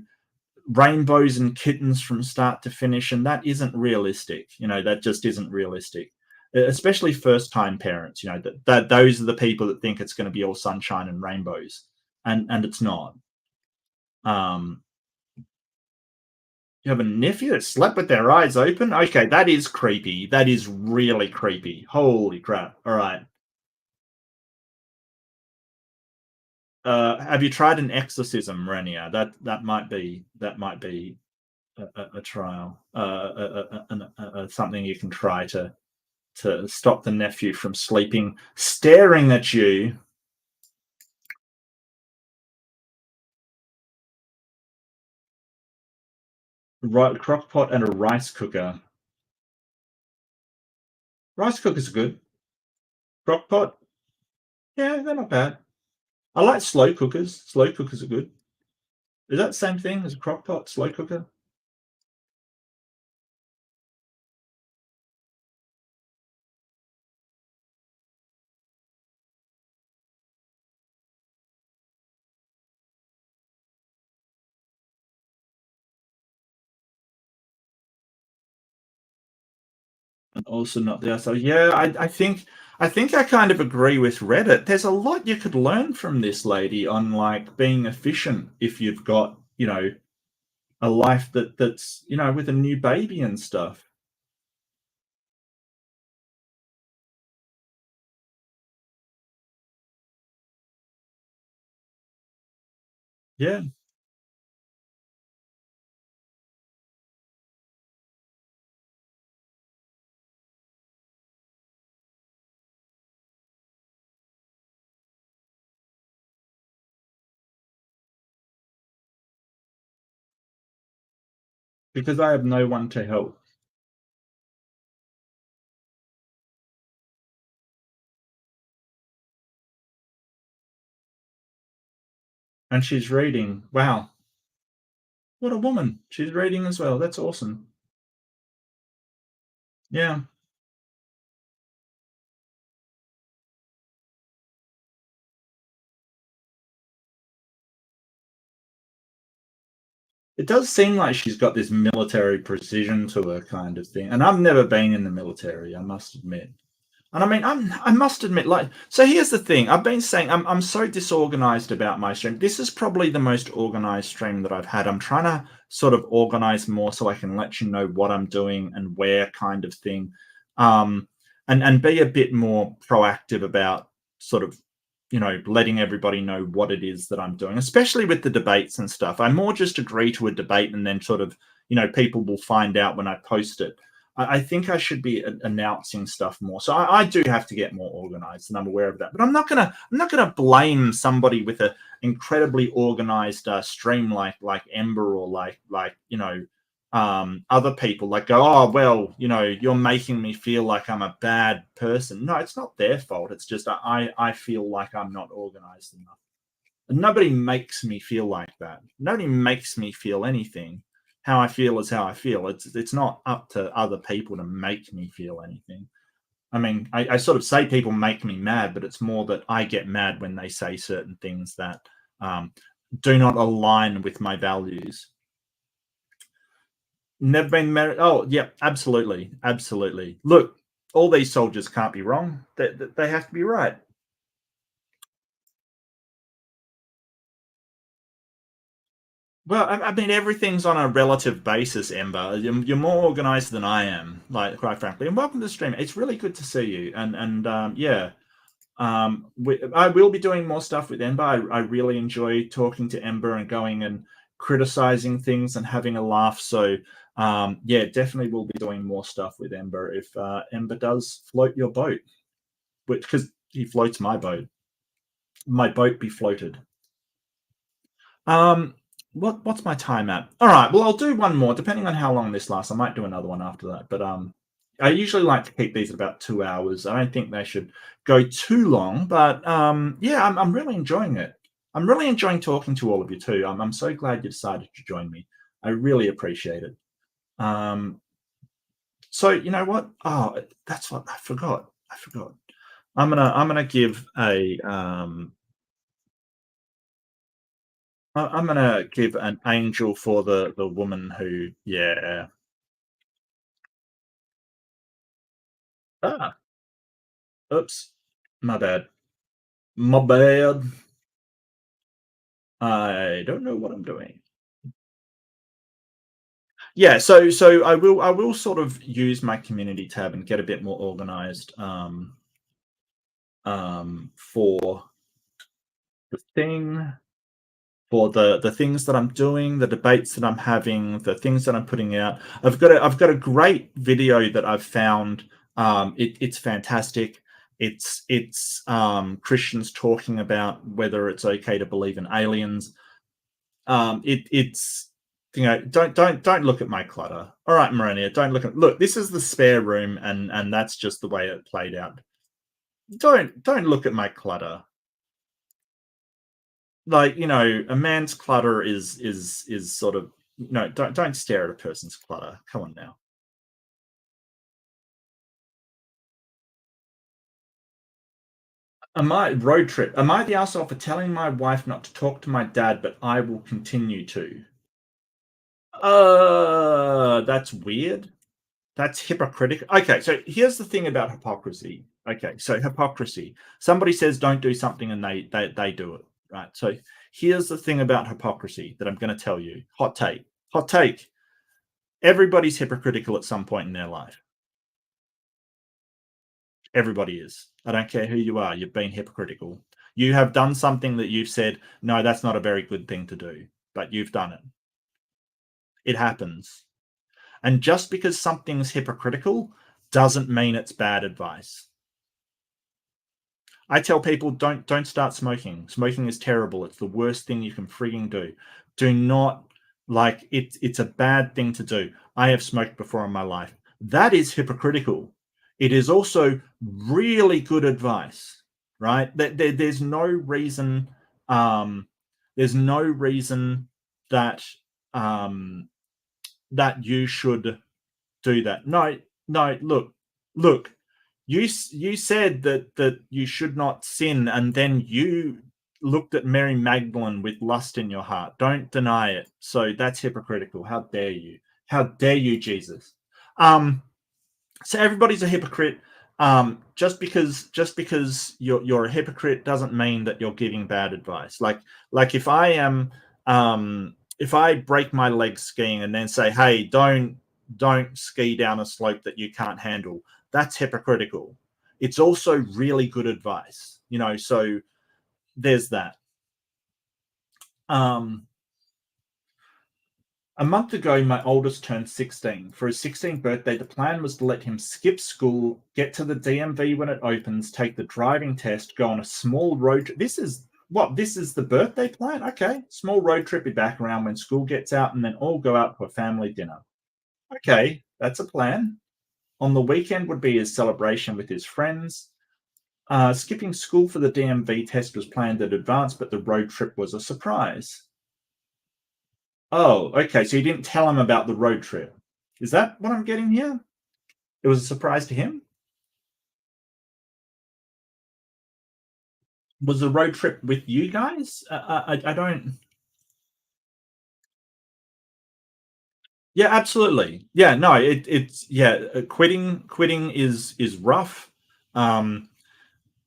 rainbows and kittens from start to finish, and that isn't realistic. That just isn't realistic, especially first time parents. That those are the people that think it's going to be all sunshine and rainbows, and it's not. um you have a nephew that slept with their eyes open? Okay, that is creepy. That is really creepy. Holy crap. All right. Have you tried an exorcism, Renia? That might be a trial, something you can try to stop the nephew from sleeping, staring at you. Right, crock pot and a rice cooker. Rice cookers are good. Crock pot, yeah, they're not bad. I like slow cookers. Slow cookers are good. Is that the same thing as a crock pot, slow cooker? and also not there. So yeah, I think I kind of agree with Reddit. There's a lot you could learn from this lady on like being efficient if you've got, a life that's, with a new baby and stuff. Yeah. Because I have no one to help. And she's reading. Wow. What a woman. She's reading as well. That's awesome. Yeah. It does seem like she's got this military precision to her kind of thing. And I've never been in the military, I must admit. And I mean, I must admit, like, so here's the thing. I've been saying I'm so disorganized about my stream. This is probably the most organized stream that I've had. I'm trying to sort of organize more so I can let you know what I'm doing and where kind of thing. Um, and be a bit more proactive about sort of, letting everybody know what it is that I'm doing, especially with the debates and stuff. I more just agree to a debate and then sort of, people will find out when I post it. I think I should be announcing stuff more. So I do have to get more organized, and I'm aware of that. But I'm not gonna blame somebody with an incredibly organized stream like Ember or like other people like go, oh well, you're making me feel like I'm a bad person. No, it's not their fault. It's just I feel like I'm not organized enough. And nobody makes me feel like that. Nobody makes me feel anything. How I feel is how I feel. It's not up to other people to make me feel anything. I mean, I sort of say people make me mad, but it's more that I get mad when they say certain things that um, do not align with my values. Never been married. Oh, yeah, absolutely, absolutely. Look, all these soldiers can't be wrong. They have to be right. Well, I mean, everything's on a relative basis, Ember. You're more organized than I am, like quite frankly. And welcome to the stream. It's really good to see you. And yeah, I will be doing more stuff with Ember. I really enjoy talking to Ember and going and criticizing things and having a laugh. So yeah, definitely will be doing more stuff with Ember if Ember does float your boat, which because he floats my boat be floated. Um, what's my time at? All right. Well, I'll do one more, depending on how long this lasts. I might do another one after that. But I usually like to keep these at about 2 hours. I don't think they should go too long. But yeah, I'm really enjoying it. I'm really enjoying talking to all of you too. I'm so glad you decided to join me. I really appreciate it. Um, so you know what? Oh, that's what I forgot. I forgot. I'm gonna give a I'm gonna give an angel for the woman who, yeah. Ah, oops, my bad, my bad. I don't know what I'm doing. Yeah, so I will sort of use my community tab and get a bit more organized for the thing for the things that I'm doing, the debates that I'm having, the things that I'm putting out. I've got a great video that I've found. It's fantastic. It's Christians talking about whether it's okay to believe in aliens. It's don't look at my clutter. All right, Marania, don't look. This is the spare room, and that's just the way it played out. Don't look at my clutter. Like, a man's clutter is sort of, don't stare at a person's clutter. Come on now. Am I road trip? Am I the asshole for telling my wife not to talk to my dad, but I will continue to? That's weird. That's hypocritical. Okay, so here's the thing about hypocrisy. Okay, so hypocrisy. Somebody says don't do something and they do it, right? So here's the thing about hypocrisy that I'm going to tell you. Hot take. Hot take. Everybody's hypocritical at some point in their life. Everybody is. I don't care who you are. You've been hypocritical. You have done something that you've said, no, that's not a very good thing to do, but you've done it. It happens. And just because something's hypocritical doesn't mean it's bad advice. I tell people don't start smoking. Smoking is terrible. It's the worst thing you can frigging do. Do not like it's a bad thing to do. I have smoked before in my life. That is hypocritical. It is also really good advice, right? There's no reason there's no reason that that you should do that. No, look. You said that you should not sin, and then you looked at Mary Magdalene with lust in your heart. Don't deny it. So that's hypocritical. How dare you? How dare you, Jesus? So everybody's a hypocrite. Just because you're a hypocrite doesn't mean that you're giving bad advice. Like if I break my leg skiing and then say, hey, don't ski down a slope that you can't handle, that's hypocritical. It's also really good advice, so there's that. A month ago, my oldest turned 16. For his 16th birthday, the plan was to let him skip school, get to the DMV when it opens, take the driving test, go on a small road trip. This is the birthday plan? Okay. Small road trip, be back around when school gets out, and then all go out to a family dinner. Okay, that's a plan. On the weekend would be his celebration with his friends. Skipping school for the DMV test was planned in advance, but the road trip was a surprise. Oh, okay. So you didn't tell him about the road trip. Is that what I'm getting here? It was a surprise to him? Was the road trip with you guys? I don't. Yeah, absolutely. Yeah, no, it's quitting is rough.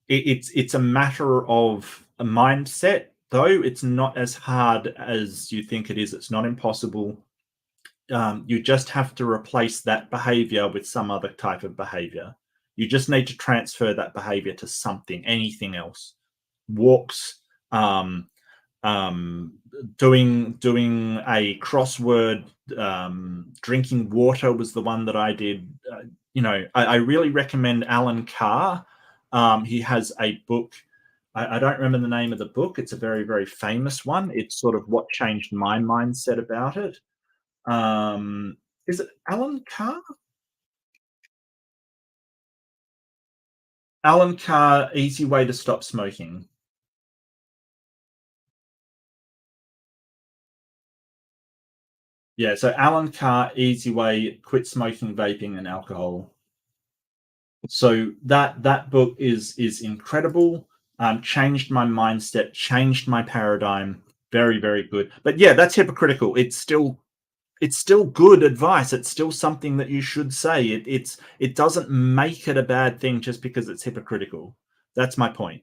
It's a matter of a mindset, though. It's not as hard as you think it is. It's not impossible. You just have to replace that behavior with some other type of behavior. You just need to transfer that behavior to something, anything else. Walks, doing a crossword, drinking water was the one that I did. I really recommend Alan Carr. He has a book. I don't remember the name of the book. It's a very, very famous one. It's sort of what changed my mindset about it. Is it Alan Carr? Alan Carr, Easy Way to Stop Smoking. Yeah, so Alan Carr, Easy Way, Quit Smoking, Vaping, and Alcohol. So that book is incredible. Changed my mindset, changed my paradigm. Very, very good. But yeah, that's hypocritical. It's still good advice. It's still something that you should say. It doesn't make it a bad thing just because it's hypocritical. That's my point.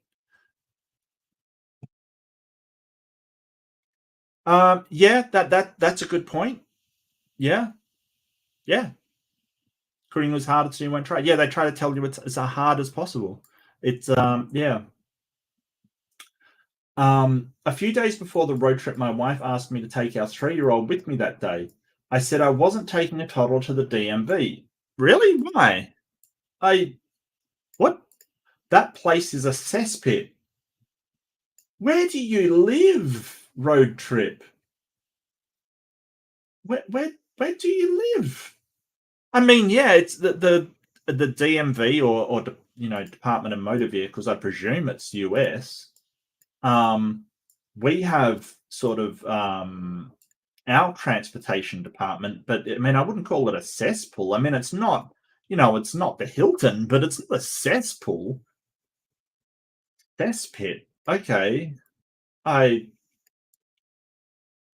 Yeah, that's a good point. Yeah. Quitting was harder to do when try. Yeah, they try to tell you it's as hard as possible. It's yeah. A few days before the road trip, my wife asked me to take our 3-year-old with me that day. I said I wasn't taking a toddler to the DMV. Really? Why? What? That place is a cesspit. Where do you live? Road trip. Where do you live? I mean, yeah, it's the DMV or Department of Motor Vehicles. I presume it's US. We have sort of our transportation department, but I mean, I wouldn't call it a cesspool. I mean, it's not, it's not the Hilton, but it's not a cesspool. Cesspit. Okay.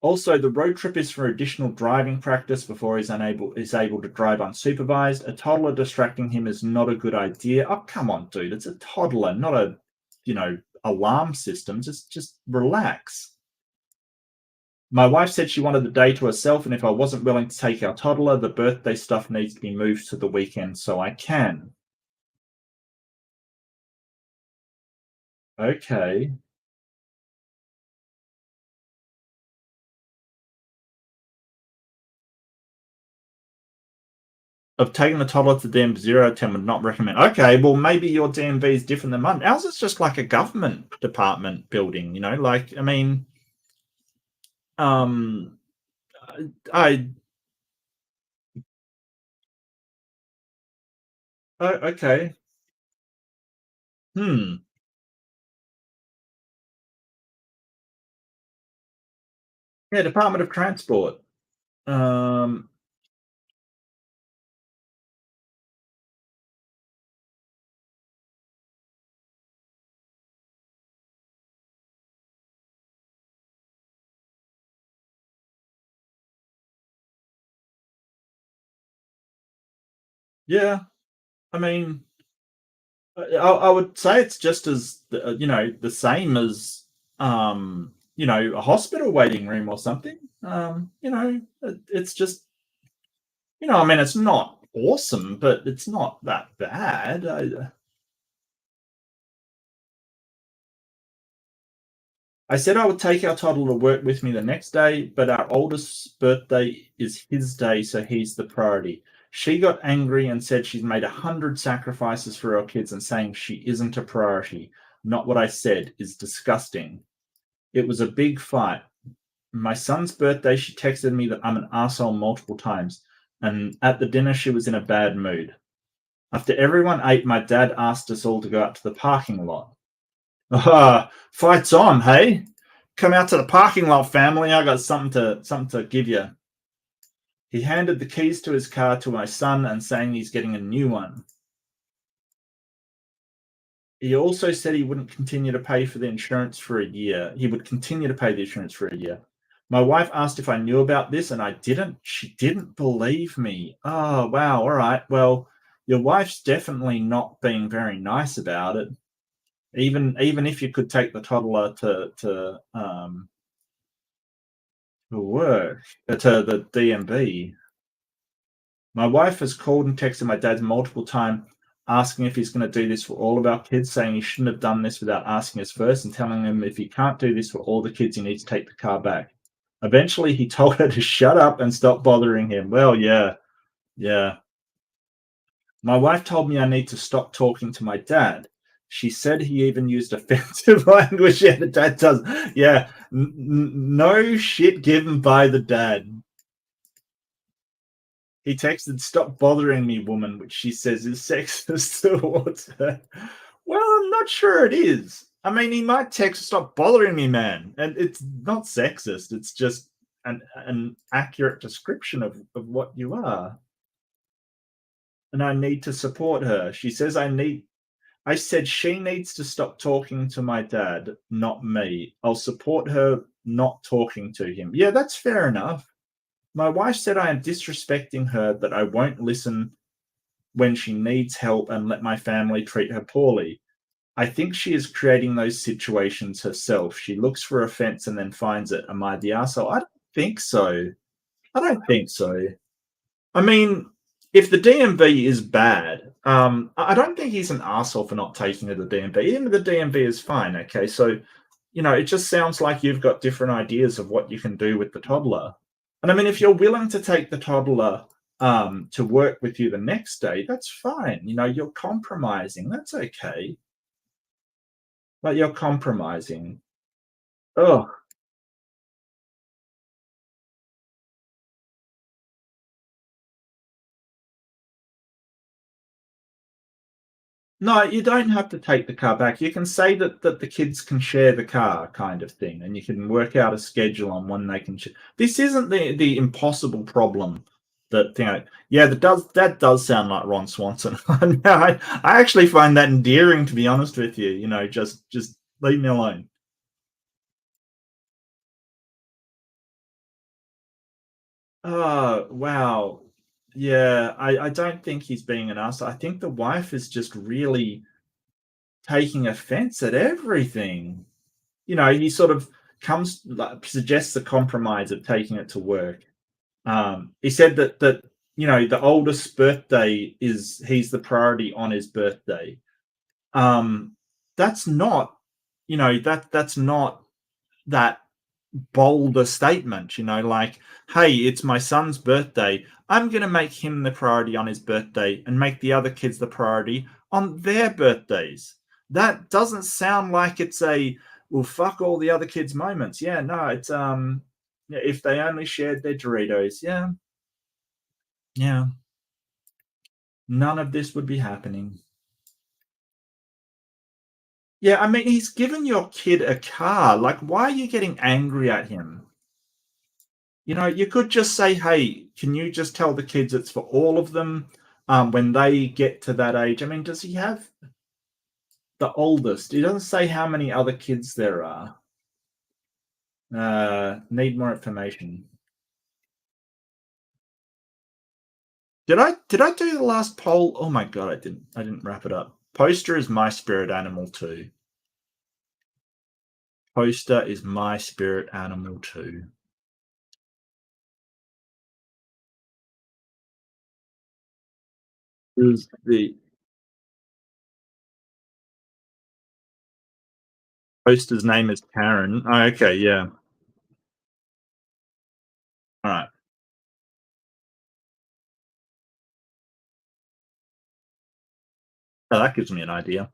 Also, the road trip is for additional driving practice before he's able to drive unsupervised. A toddler distracting him is not a good idea. Oh, come on, dude. It's a toddler, not a, alarm system. Just relax. My wife said she wanted the day to herself, and if I wasn't willing to take our toddler, the birthday stuff needs to be moved to the weekend so I can. Okay. Of taking the toddler to DMV 010 would not recommend. Okay, well, maybe your DMV is different than mine. Ours is just like a government department building, like, I mean, um, I, oh, okay. Hmm. Yeah, Department of Transport. Um, yeah, I mean, I would say it's just as the same as a hospital waiting room or something. It's just I mean, it's not awesome, but it's not that bad. I said I would take our toddler to work with me the next day, but our oldest's birthday is his day, so he's the priority. She got angry and said she's made 100 sacrifices for our kids and saying she isn't a priority. Not what I said is disgusting. It was a big fight. My son's birthday, she texted me that I'm an asshole multiple times, and at the dinner, she was in a bad mood. After everyone ate, my dad asked us all to go out to the parking lot. Fight's on, hey? Come out to the parking lot, family. I got something to give you. He handed the keys to his car to my son and saying he's getting a new one. He also said he wouldn't continue to pay for the insurance for a year. He would continue to pay the insurance for a year. My wife asked if I knew about this, and I didn't. She didn't believe me. Oh, wow. All right. Well, your wife's definitely not being very nice about it. Even if you could take the toddler to work to the DMV. My wife has called and texted my dad multiple times asking if he's going to do this for all of our kids, saying he shouldn't have done this without asking us first, and telling him if he can't do this for all the kids, he needs to take the car back. Eventually, he told her to shut up and stop bothering him. Well, yeah, yeah. My wife told me I need to stop talking to my dad. She said he even used offensive language. Yeah, the dad does. Yeah, no shit given by the dad. He texted, "Stop bothering me, woman," which she says is sexist towards her. Well, I'm not sure it is. I mean, he might text, "Stop bothering me, man." And it's not sexist. It's just an accurate description of what you are. And I need to support her. She says I said she needs to stop talking to my dad, not me. I'll support her not talking to him. Yeah, that's fair enough. My wife said I am disrespecting her, that I won't listen when she needs help and let my family treat her poorly. I think she is creating those situations herself. She looks for offense and then finds it. Am I the asshole? I don't think so. I don't think so. I mean, if the DMV is bad, I don't think he's an asshole for not taking her to the DMV. Even the DMV is fine. Okay, so it just sounds like you've got different ideas of what you can do with the toddler. And I mean, if you're willing to take the toddler to work with you the next day, that's fine. You're compromising. That's okay. But you're compromising. Oh, no, you don't have to take the car back. You can say that the kids can share the car, kind of thing, and you can work out a schedule on when they can. This isn't the impossible problem that Yeah, that does sound like Ron Swanson. I actually find that endearing, to be honest with you. Just leave me alone. Oh, wow. Yeah, I don't think he's being an ass. I think the wife is just really taking offense at everything. He sort of comes like, suggests a compromise of taking it to work. He said that the oldest birthday is he's the priority on his birthday. Um, that's not, that's not that bolder statement, like, hey, it's my son's birthday. I'm going to make him the priority on his birthday and make the other kids the priority on their birthdays. That doesn't sound like it's a, well, fuck all the other kids' moments. Yeah, no, it's, yeah, if they only shared their Doritos. Yeah, yeah, none of this would be happening. Yeah, I mean, he's given your kid a car. Like, why are you getting angry at him? You could just say, hey, can you just tell the kids it's for all of them when they get to that age? I mean, does he have the oldest? He doesn't say how many other kids there are. Need more information. Did I do the last poll? Oh my god, I didn't wrap it up. Poster is my spirit animal too. Poster is my spirit animal too. Is the poster's name is Karen? Oh, okay, yeah. All right. Oh, that gives me an idea.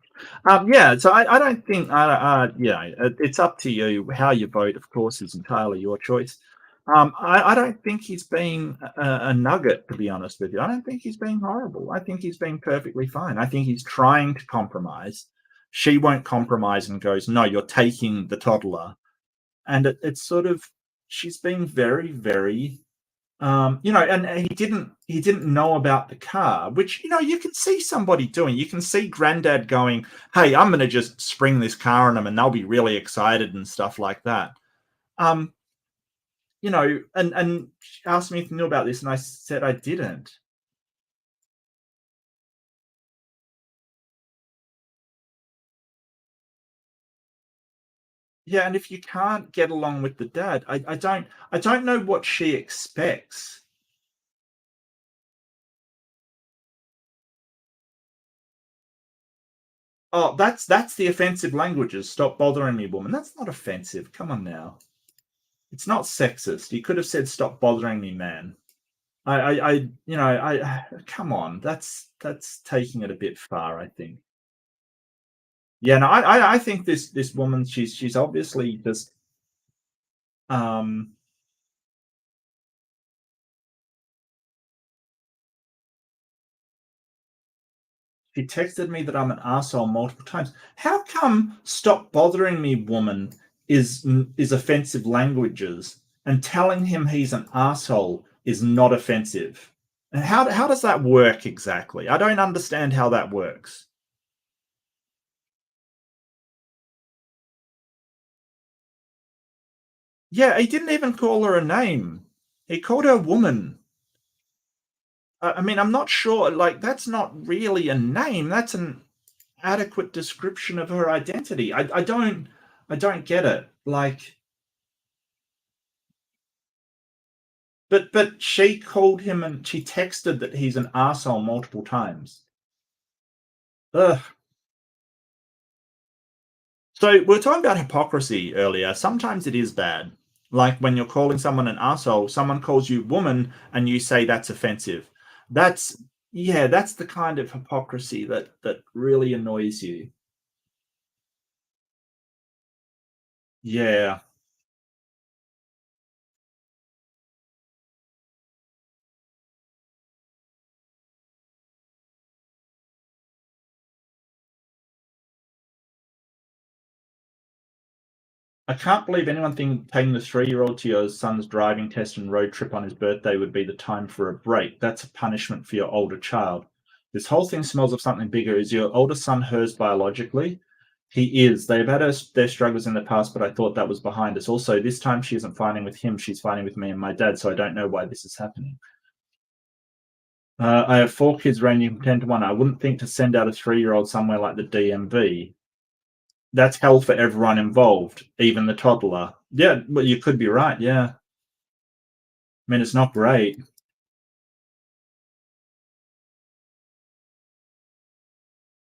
Yeah, so I don't think, it's up to you. How you vote, of course, is entirely your choice. I don't think he's being a nugget, to be honest with you. I don't think he's being horrible. I think he's being perfectly fine. I think he's trying to compromise. She won't compromise and goes, no, you're taking the toddler. And it's sort of, she's being very, very and he didn't know about the car, which you can see somebody doing. You can see granddad going, hey, I'm going to just spring this car on them and they'll be really excited and stuff like that. um and she asked me if I knew about this and I said I didn't. Yeah, and if you can't get along with the dad, I don't know what she expects. Oh, that's the offensive languages. Stop bothering me, woman. That's not offensive. Come on now. It's not sexist. You could have said, "Stop bothering me, man." I come on. That's taking it a bit far, I think. Yeah, no, I think this woman, she's obviously just um she texted me that I'm an asshole multiple times. How come "stop bothering me, woman" is offensive languages, and telling him he's an asshole is not offensive? And how does that work exactly? I don't understand how that works. Yeah, he didn't even call her a name. He called her woman. I mean, I'm not sure. Like, that's not really a name. That's an adequate description of her identity. I don't get it. Like, but she called him and she texted that he's an asshole multiple times. Ugh. So we are talking about hypocrisy earlier. Sometimes it is bad. Like when you're calling someone an asshole, someone calls you woman and you say that's offensive. That's Yeah, that's the kind of hypocrisy that really annoys you. Yeah. I can't believe anyone think taking the 3-year-old to your son's driving test and road trip on his birthday would be the time for a break. That's a punishment for your older child. This whole thing smells of something bigger. Is your older son hers biologically? He is. They've had their struggles in the past, but I thought that was behind us. Also, this time she isn't fighting with him; she's fighting with me and my dad. So I don't know why this is happening. I have 4 kids ranging from 10 to 1. I wouldn't think to send out a 3-year-old somewhere like the DMV. That's hell for everyone involved, even the toddler. Yeah, well, you could be right. Yeah, I mean, it's not great.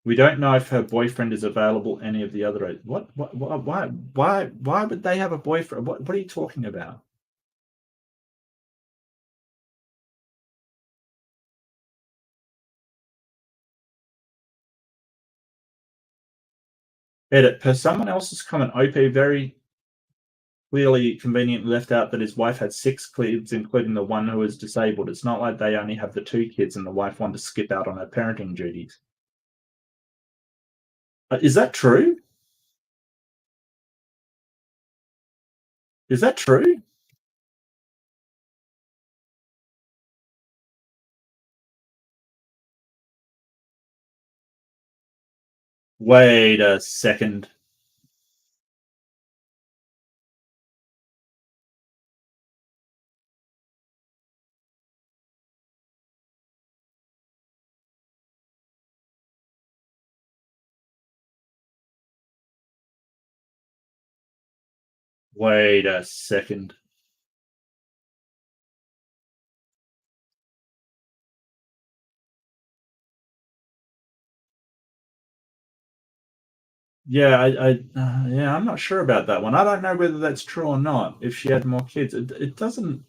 We don't know if her boyfriend is available any of the other. What? Why would they have a boyfriend? What are you talking about? Edit. Per someone else's comment, OP very clearly conveniently left out that his wife had 6 kids, including the one who was disabled. It's not like they only have the 2 kids and the wife wanted to skip out on her parenting duties. Is that true? Is that true? Wait a second. Wait a second. Yeah, yeah, I'm not sure about that one. I don't know whether that's true or not. If she had more kids, it doesn't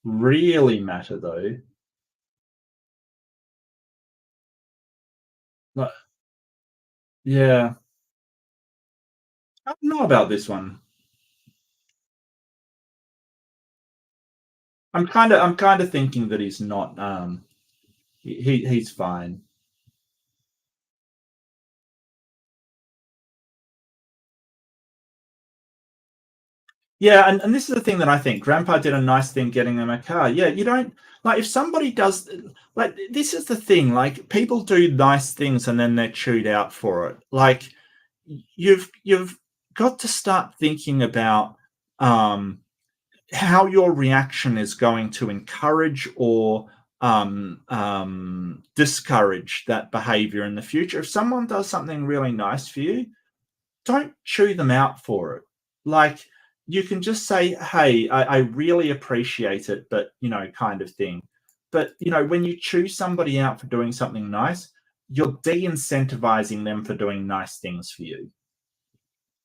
really matter though. Like, yeah, I don't know about this one. I'm kind of thinking that he's not. He's fine. Yeah, and this is the thing that I think Grandpa did a nice thing getting them a car. Yeah, you don't like if somebody does like this is the thing. Like people do nice things and then they're chewed out for it. Like you've got to start thinking about um, how your reaction is going to encourage or discourage that behavior in the future. If someone does something really nice for you, don't chew them out for it. Like you can just say, "Hey, I really appreciate it," but kind of thing. But when you chew somebody out for doing something nice, you're de-incentivizing them for doing nice things for you.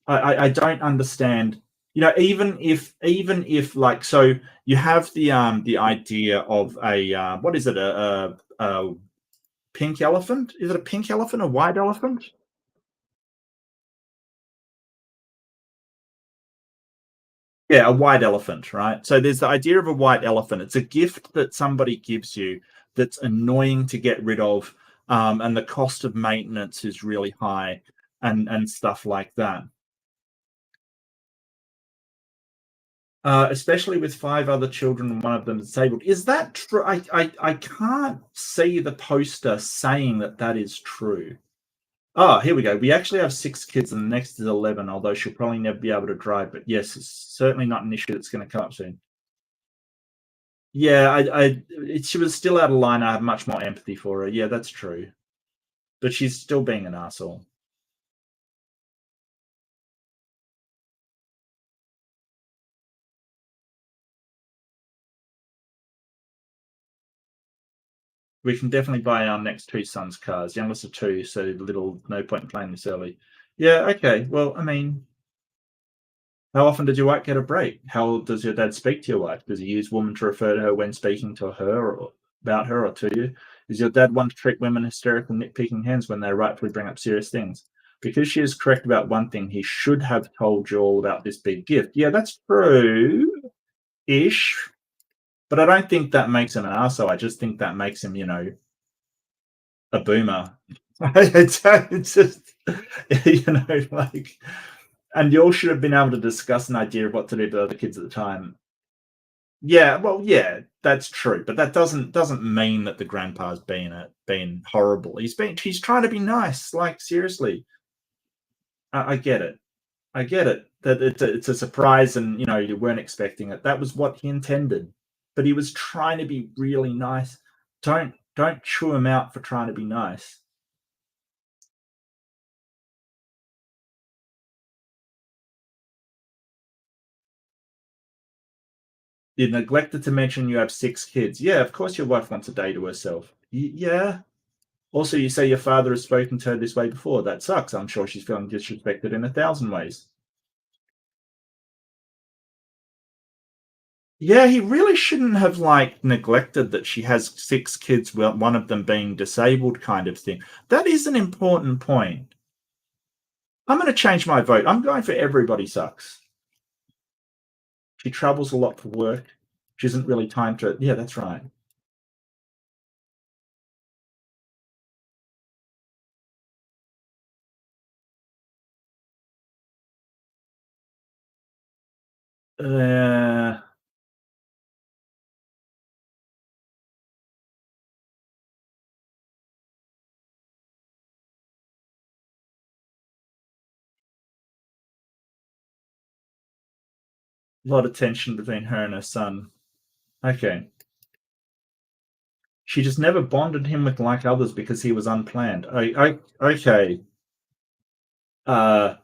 I don't understand. Even if like so, you have the idea of a what is it a pink elephant? Is it a pink elephant, a white elephant? Yeah, a white elephant, right? So there's the idea of a white elephant. It's a gift that somebody gives you that's annoying to get rid of, and the cost of maintenance is really high, and stuff like that. Especially with 5 other children and one of them disabled. Is that true? I can't see the poster saying that that is true. Oh, here we go. We actually have 6 kids, and the next is 11. Although she'll probably never be able to drive, but yes, it's certainly not an issue that's going to come up soon. Yeah, she was still out of line. I have much more empathy for her. Yeah, that's true. But she's still being an asshole. We can definitely buy our next 2 sons cars. Youngest of 2, so little no point in playing this early. Yeah, okay. Well, I mean, how often did your wife get a break? How does your dad speak to your wife? Does he use woman to refer to her when speaking to her or about her or to you? Is your dad one to treat women hysterical, nitpicking hens when they rightfully bring up serious things? Because she is correct about one thing, he should have told you all about this big gift. Yeah, that's true ish. But I don't think that makes him an arsehole. I just think that makes him, a boomer. It's just, like, and you all should have been able to discuss an idea of what to do to other kids at the time. Yeah, well, yeah, that's true, but that doesn't mean that the grandpa's been horrible. He's trying to be nice. Like seriously, I get it. I get it. That it's a surprise, and you weren't expecting it. That was what he intended, but he was trying to be really nice. Don't chew him out for trying to be nice. You neglected to mention you have 6 kids. Yeah, of course your wife wants a day to herself. Yeah. Also, you say your father has spoken to her this way before. That sucks. I'm sure she's feeling disrespected in 1,000 ways. Yeah, he really shouldn't have neglected that she has 6 kids, well, one of them being disabled, kind of thing. That is an important point. I'm going to change my vote. I'm going for everybody sucks. She travels a lot for work. She isn't really time to. Yeah, that's right. A lot of tension between her and her son. Okay. She just never bonded him with like others because he was unplanned. Okay. Uh,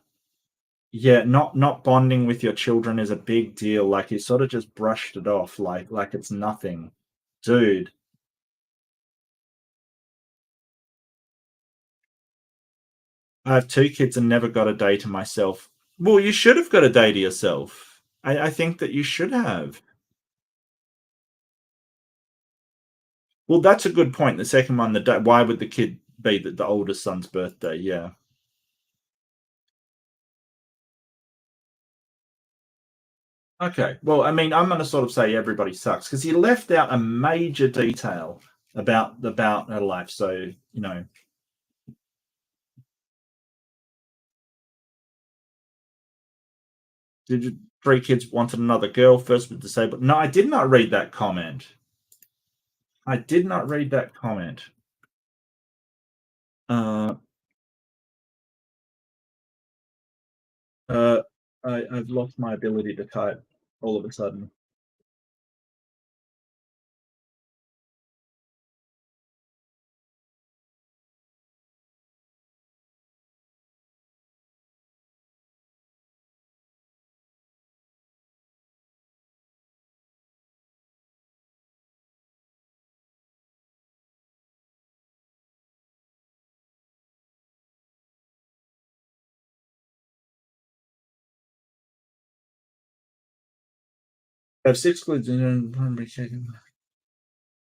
yeah, not bonding with your children is a big deal. Like you sort of just brushed it off, like it's nothing, dude. I have 2 kids and never got a day to myself. Well, you should have got a day to yourself. I think that you should have. Well, that's a good point. The second one, the day. Why would the kid be the oldest son's birthday? Yeah. Okay. Well, I mean, I'm going to sort of say everybody sucks because he left out a major detail about her life. So did you, 3 kids wanted another girl first with disabled? No, I did not read that comment. I did not read that comment. Uh, uh, I've lost my ability to type all of a sudden. I have 6 kids.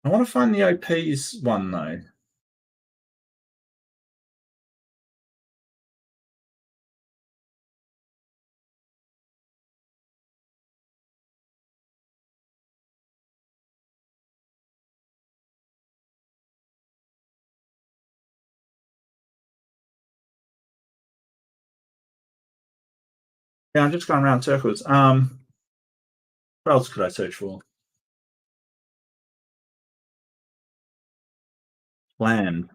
I want to find the OP's one though. Yeah, I'm just going around circles. What else could I search for? Plan.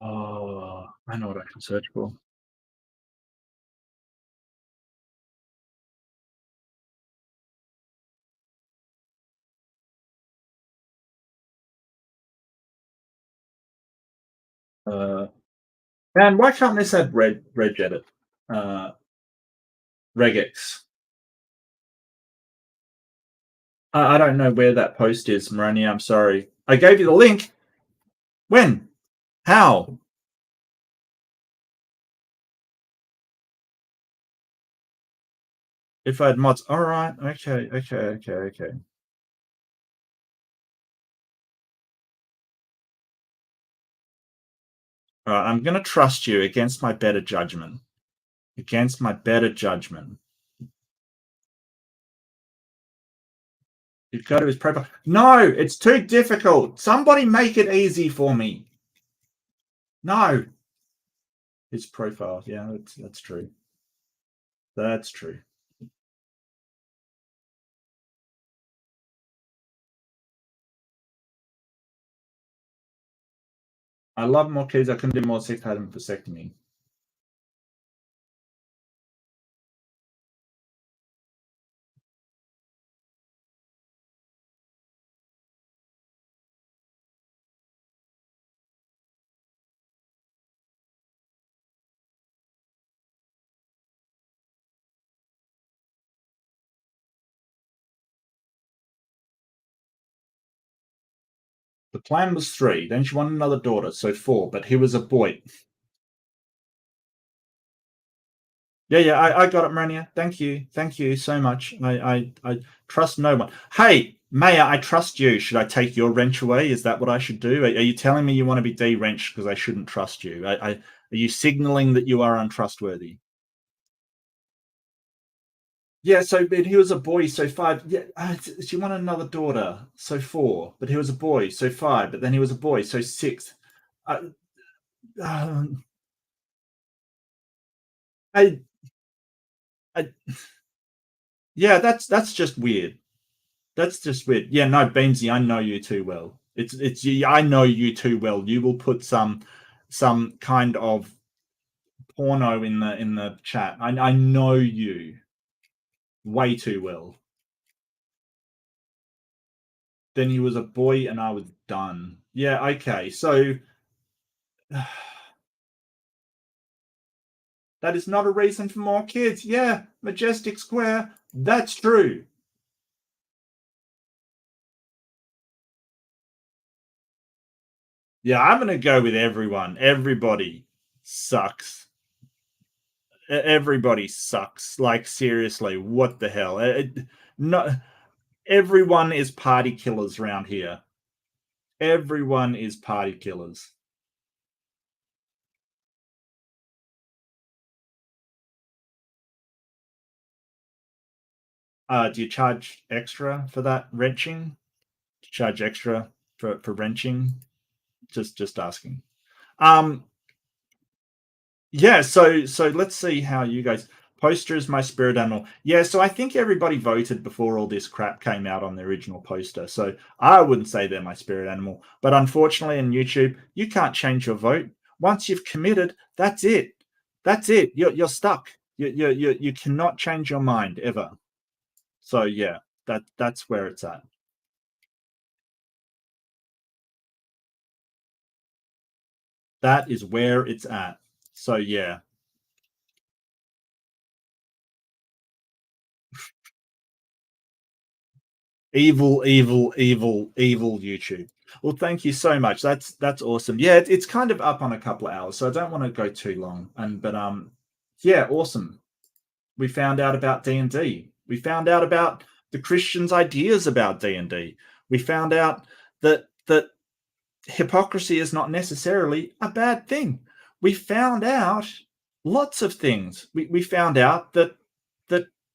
Oh, I know what I can search for. Uh, man, why can't this have Reddit? Uh, regex. I don't know where that post is, Maroni. I'm sorry. I gave you the link. When? How? If I had mods. All right. Okay. All right. I'm going to trust you against my better judgment. Against my better judgment. You go to his profile. No, it's too difficult. Somebody make it easy for me. No. His profile. Yeah, that's true. That's true. I love more kids. I couldn't do more sex had a vasectomy. The plan was three. Then she wanted another daughter, so four. But he was a boy. Yeah, yeah, I got it, Marania. Thank you so much. I trust no one. Hey, Maya, I trust you. Should I take your wrench away? Is that what I should do? Are you telling me you want to be de-wrenched because I shouldn't trust you? Are you signaling that you are untrustworthy? Yeah, so but he was a boy, so five. Yeah, she wanted another daughter, so four. But he was a boy, so five. But then he was a boy, so six. Uh, um, I, I, yeah, that's just weird. That's just weird. Yeah, no, Beamsy, I know you too well. It's I know you too well. You will put some kind of porno in the chat. I know you way too well. Then he was a boy and I was done. Yeah, okay. So that is not a reason for more kids. Yeah, Majestic Square. That's true. Yeah, I'm gonna go with everyone. Everybody sucks. Everybody sucks. Like seriously, what the hell? No, everyone is party killers around here. Everyone is party killers. Do you charge extra for that wrenching? Do you charge extra for wrenching? Just asking. Um, Yeah, so let's see how you guys. Poster is my spirit animal. Yeah, so I think everybody voted before all this crap came out on the original poster. So I wouldn't say they're my spirit animal. But unfortunately, in YouTube, you can't change your vote. Once you've committed, that's it. That's it. You're stuck. You cannot change your mind ever. So yeah, that's where it's at. That is where it's at. So yeah. Evil, evil, evil, evil YouTube. Well, thank you so much. That's awesome. Yeah, it's kind of up on a couple of hours, so I don't want to go too long. And but yeah, awesome. We found out about D and D. We found out about the Christians' ideas about D and D. We found out that hypocrisy is not necessarily a bad thing. We found out lots of things. We found out that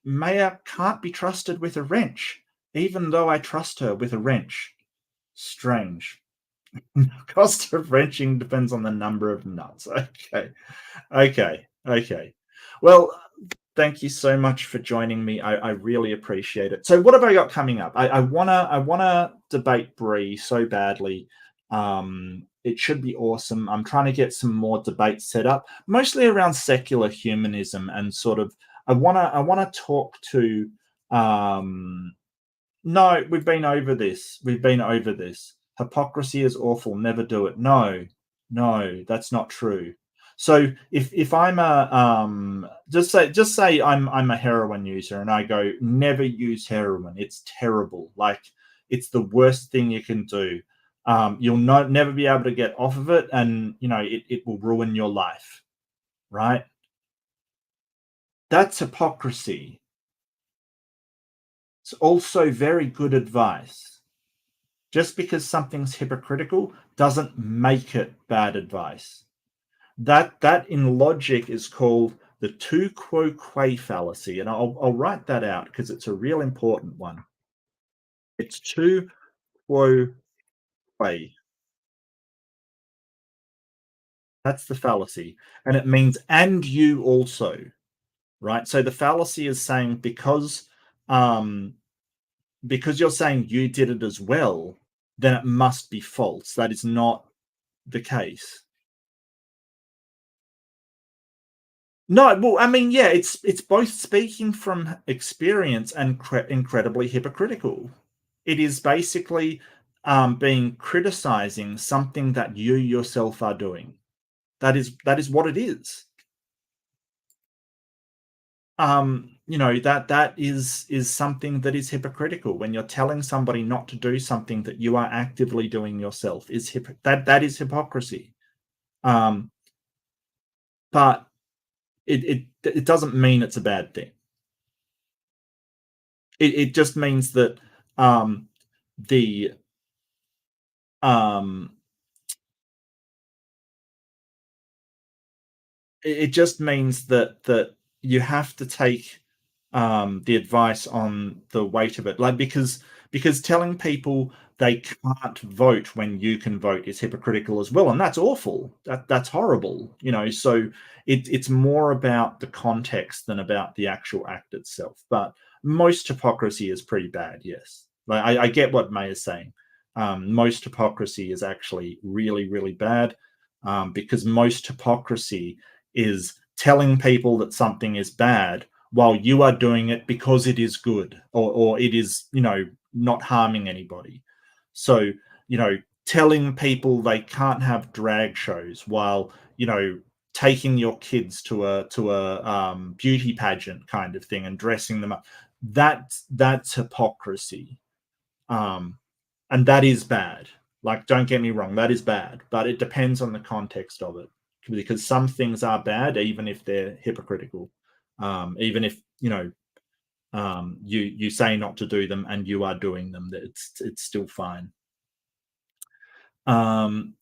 Maya can't be trusted with a wrench, even though I trust her with a wrench. Strange. Cost of wrenching depends on the number of nuts. Okay. Okay. Well, thank you so much for joining me. I really appreciate it. So what have I got coming up? I wanna debate Bree so badly. It should be awesome. I'm trying to get some more debates set up, mostly around secular humanism and sort of I wanna talk to no, we've been over this. We've been over this. Hypocrisy is awful. Never do it. No, no, that's not true. So if I'm a just say I'm a heroin user and I go never use heroin. It's terrible. Like it's the worst thing you can do. You'll not never be able to get off of it, and you know it will ruin your life. Right? That's hypocrisy. It's also very good advice. Just because something's hypocritical doesn't make it bad advice. That in logic is called the tu quo que fallacy, and I'll write that out because it's a real important one. It's tu quo que. That's the fallacy, and it means and you also. right? So the fallacy is saying um, because you're saying you did it as well, then it must be false. That is not the case. No, well, I mean, yeah, it's both speaking from experience and incredibly hypocritical. It is basically being criticizing something that you yourself are doing. That is what it is. That is something that is hypocritical when you're telling somebody not to do something that you are actively doing yourself. That is hypocrisy. Um, but it doesn't mean it's a bad thing. It just means that um, the um, it just means that you have to take the advice on the weight of it, like because telling people they can't vote when you can vote is hypocritical as well, and that's awful. That's horrible. So it's more about the context than about the actual act itself. But most hypocrisy is pretty bad. Yes, like I get what May is saying. Most hypocrisy is actually really really bad because most hypocrisy is telling people that something is bad while you are doing it because it is good or it is not harming anybody. So telling people they can't have drag shows while taking your kids to a beauty pageant kind of thing and dressing them up, that's hypocrisy. um and that is bad. Like, don't get me wrong, that is bad, but it depends on the context of it, because some things are bad even if they're hypocritical. Even if you say not to do them and you are doing them, that it's still fine. um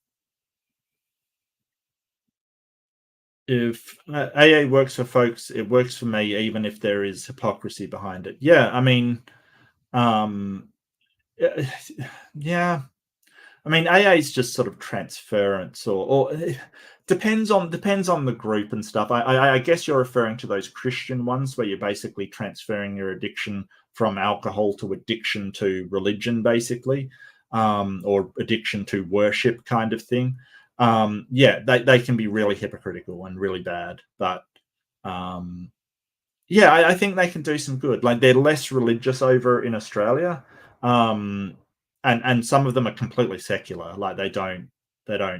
if AA works for folks, it works for me even if there is hypocrisy behind it. Yeah, I mean, um yeah, I mean, AA is just sort of transference, or depends on the group and stuff. I guess you're referring to those Christian ones where you're basically transferring your addiction from alcohol to addiction to religion, basically, or addiction to worship kind of thing. Yeah, they can be really hypocritical and really bad, but um, yeah, I think they can do some good. Like, they're less religious over in Australia, and some of them are completely secular. Like, they don't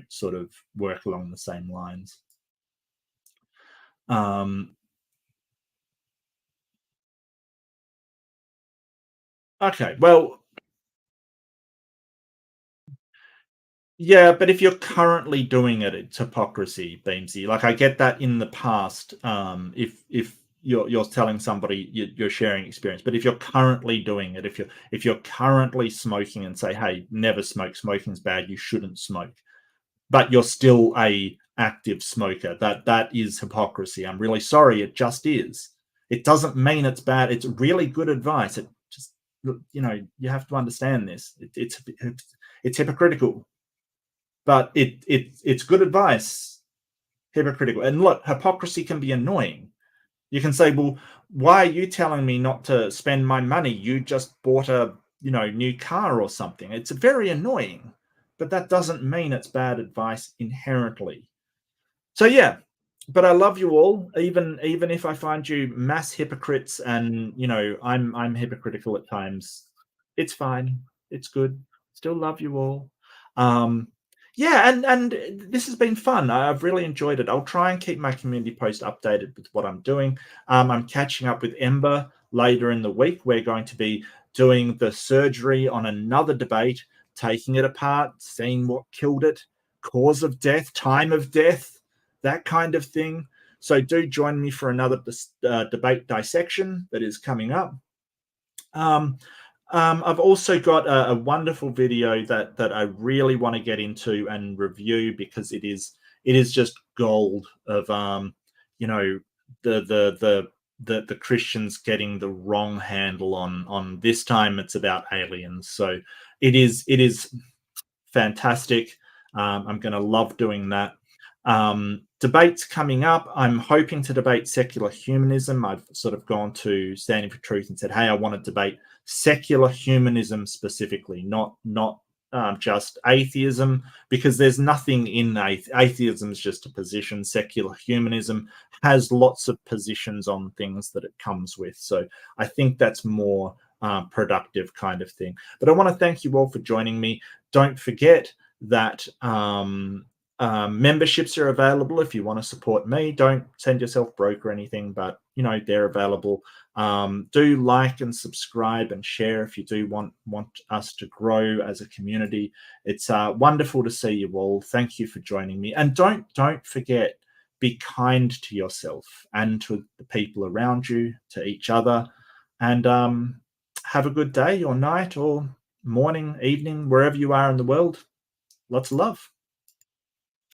sort of work along the same lines. Um, okay, well, yeah, but if you're currently doing it, it's hypocrisy, Beamsy. Like, I get that in the past. If you're telling somebody you're sharing experience, but if you're currently doing it, if you're currently smoking and say, "Hey, never smoke. Smoking's bad. You shouldn't smoke," but you're still a active smoker, that is hypocrisy. I'm really sorry. It just is. It doesn't mean it's bad. It's really good advice. It just, you have to understand this. It's hypocritical, but it's good advice. Hypocritical. And look, hypocrisy can be annoying. You can say, well, why are you telling me not to spend my money? You just bought a new car or something. It's very annoying, but that doesn't mean it's bad advice inherently. So yeah, but I love you all, even if I find you mass hypocrites, and I'm hypocritical at times. It's fine. It's good. Still love you all. Um, yeah, and this has been fun. I've really enjoyed it. I'll try and keep my community post updated with what I'm doing. I'm catching up with Ember later in the week. We're going to be doing the surgery on another debate, taking it apart, seeing what killed it, cause of death, time of death, that kind of thing. So do join me for another debate dissection that is coming up. Um, I've also got a wonderful video that I really want to get into and review, because it is just gold of you know the Christians getting the wrong handle on this time. It's about aliens, so it is fantastic. I'm going to love doing that. Debates coming up. I'm hoping to debate secular humanism. I've sort of gone to Standing for Truth and said, hey, I want to debate secular humanism specifically, not just atheism, because there's nothing in atheism is just a position. Secular humanism has lots of positions on things that it comes with. So I think that's more productive kind of thing. But I want to thank you all for joining me. Don't forget that memberships are available if you want to support me. Don't send yourself broke or anything, but they're available. Do like and subscribe and share if you do want us to grow as a community. It's wonderful to see you all. Thank you for joining me, and don't forget, be kind to yourself and to the people around you, to each other, and have a good day or night or morning, evening, wherever you are in the world. Lots of love.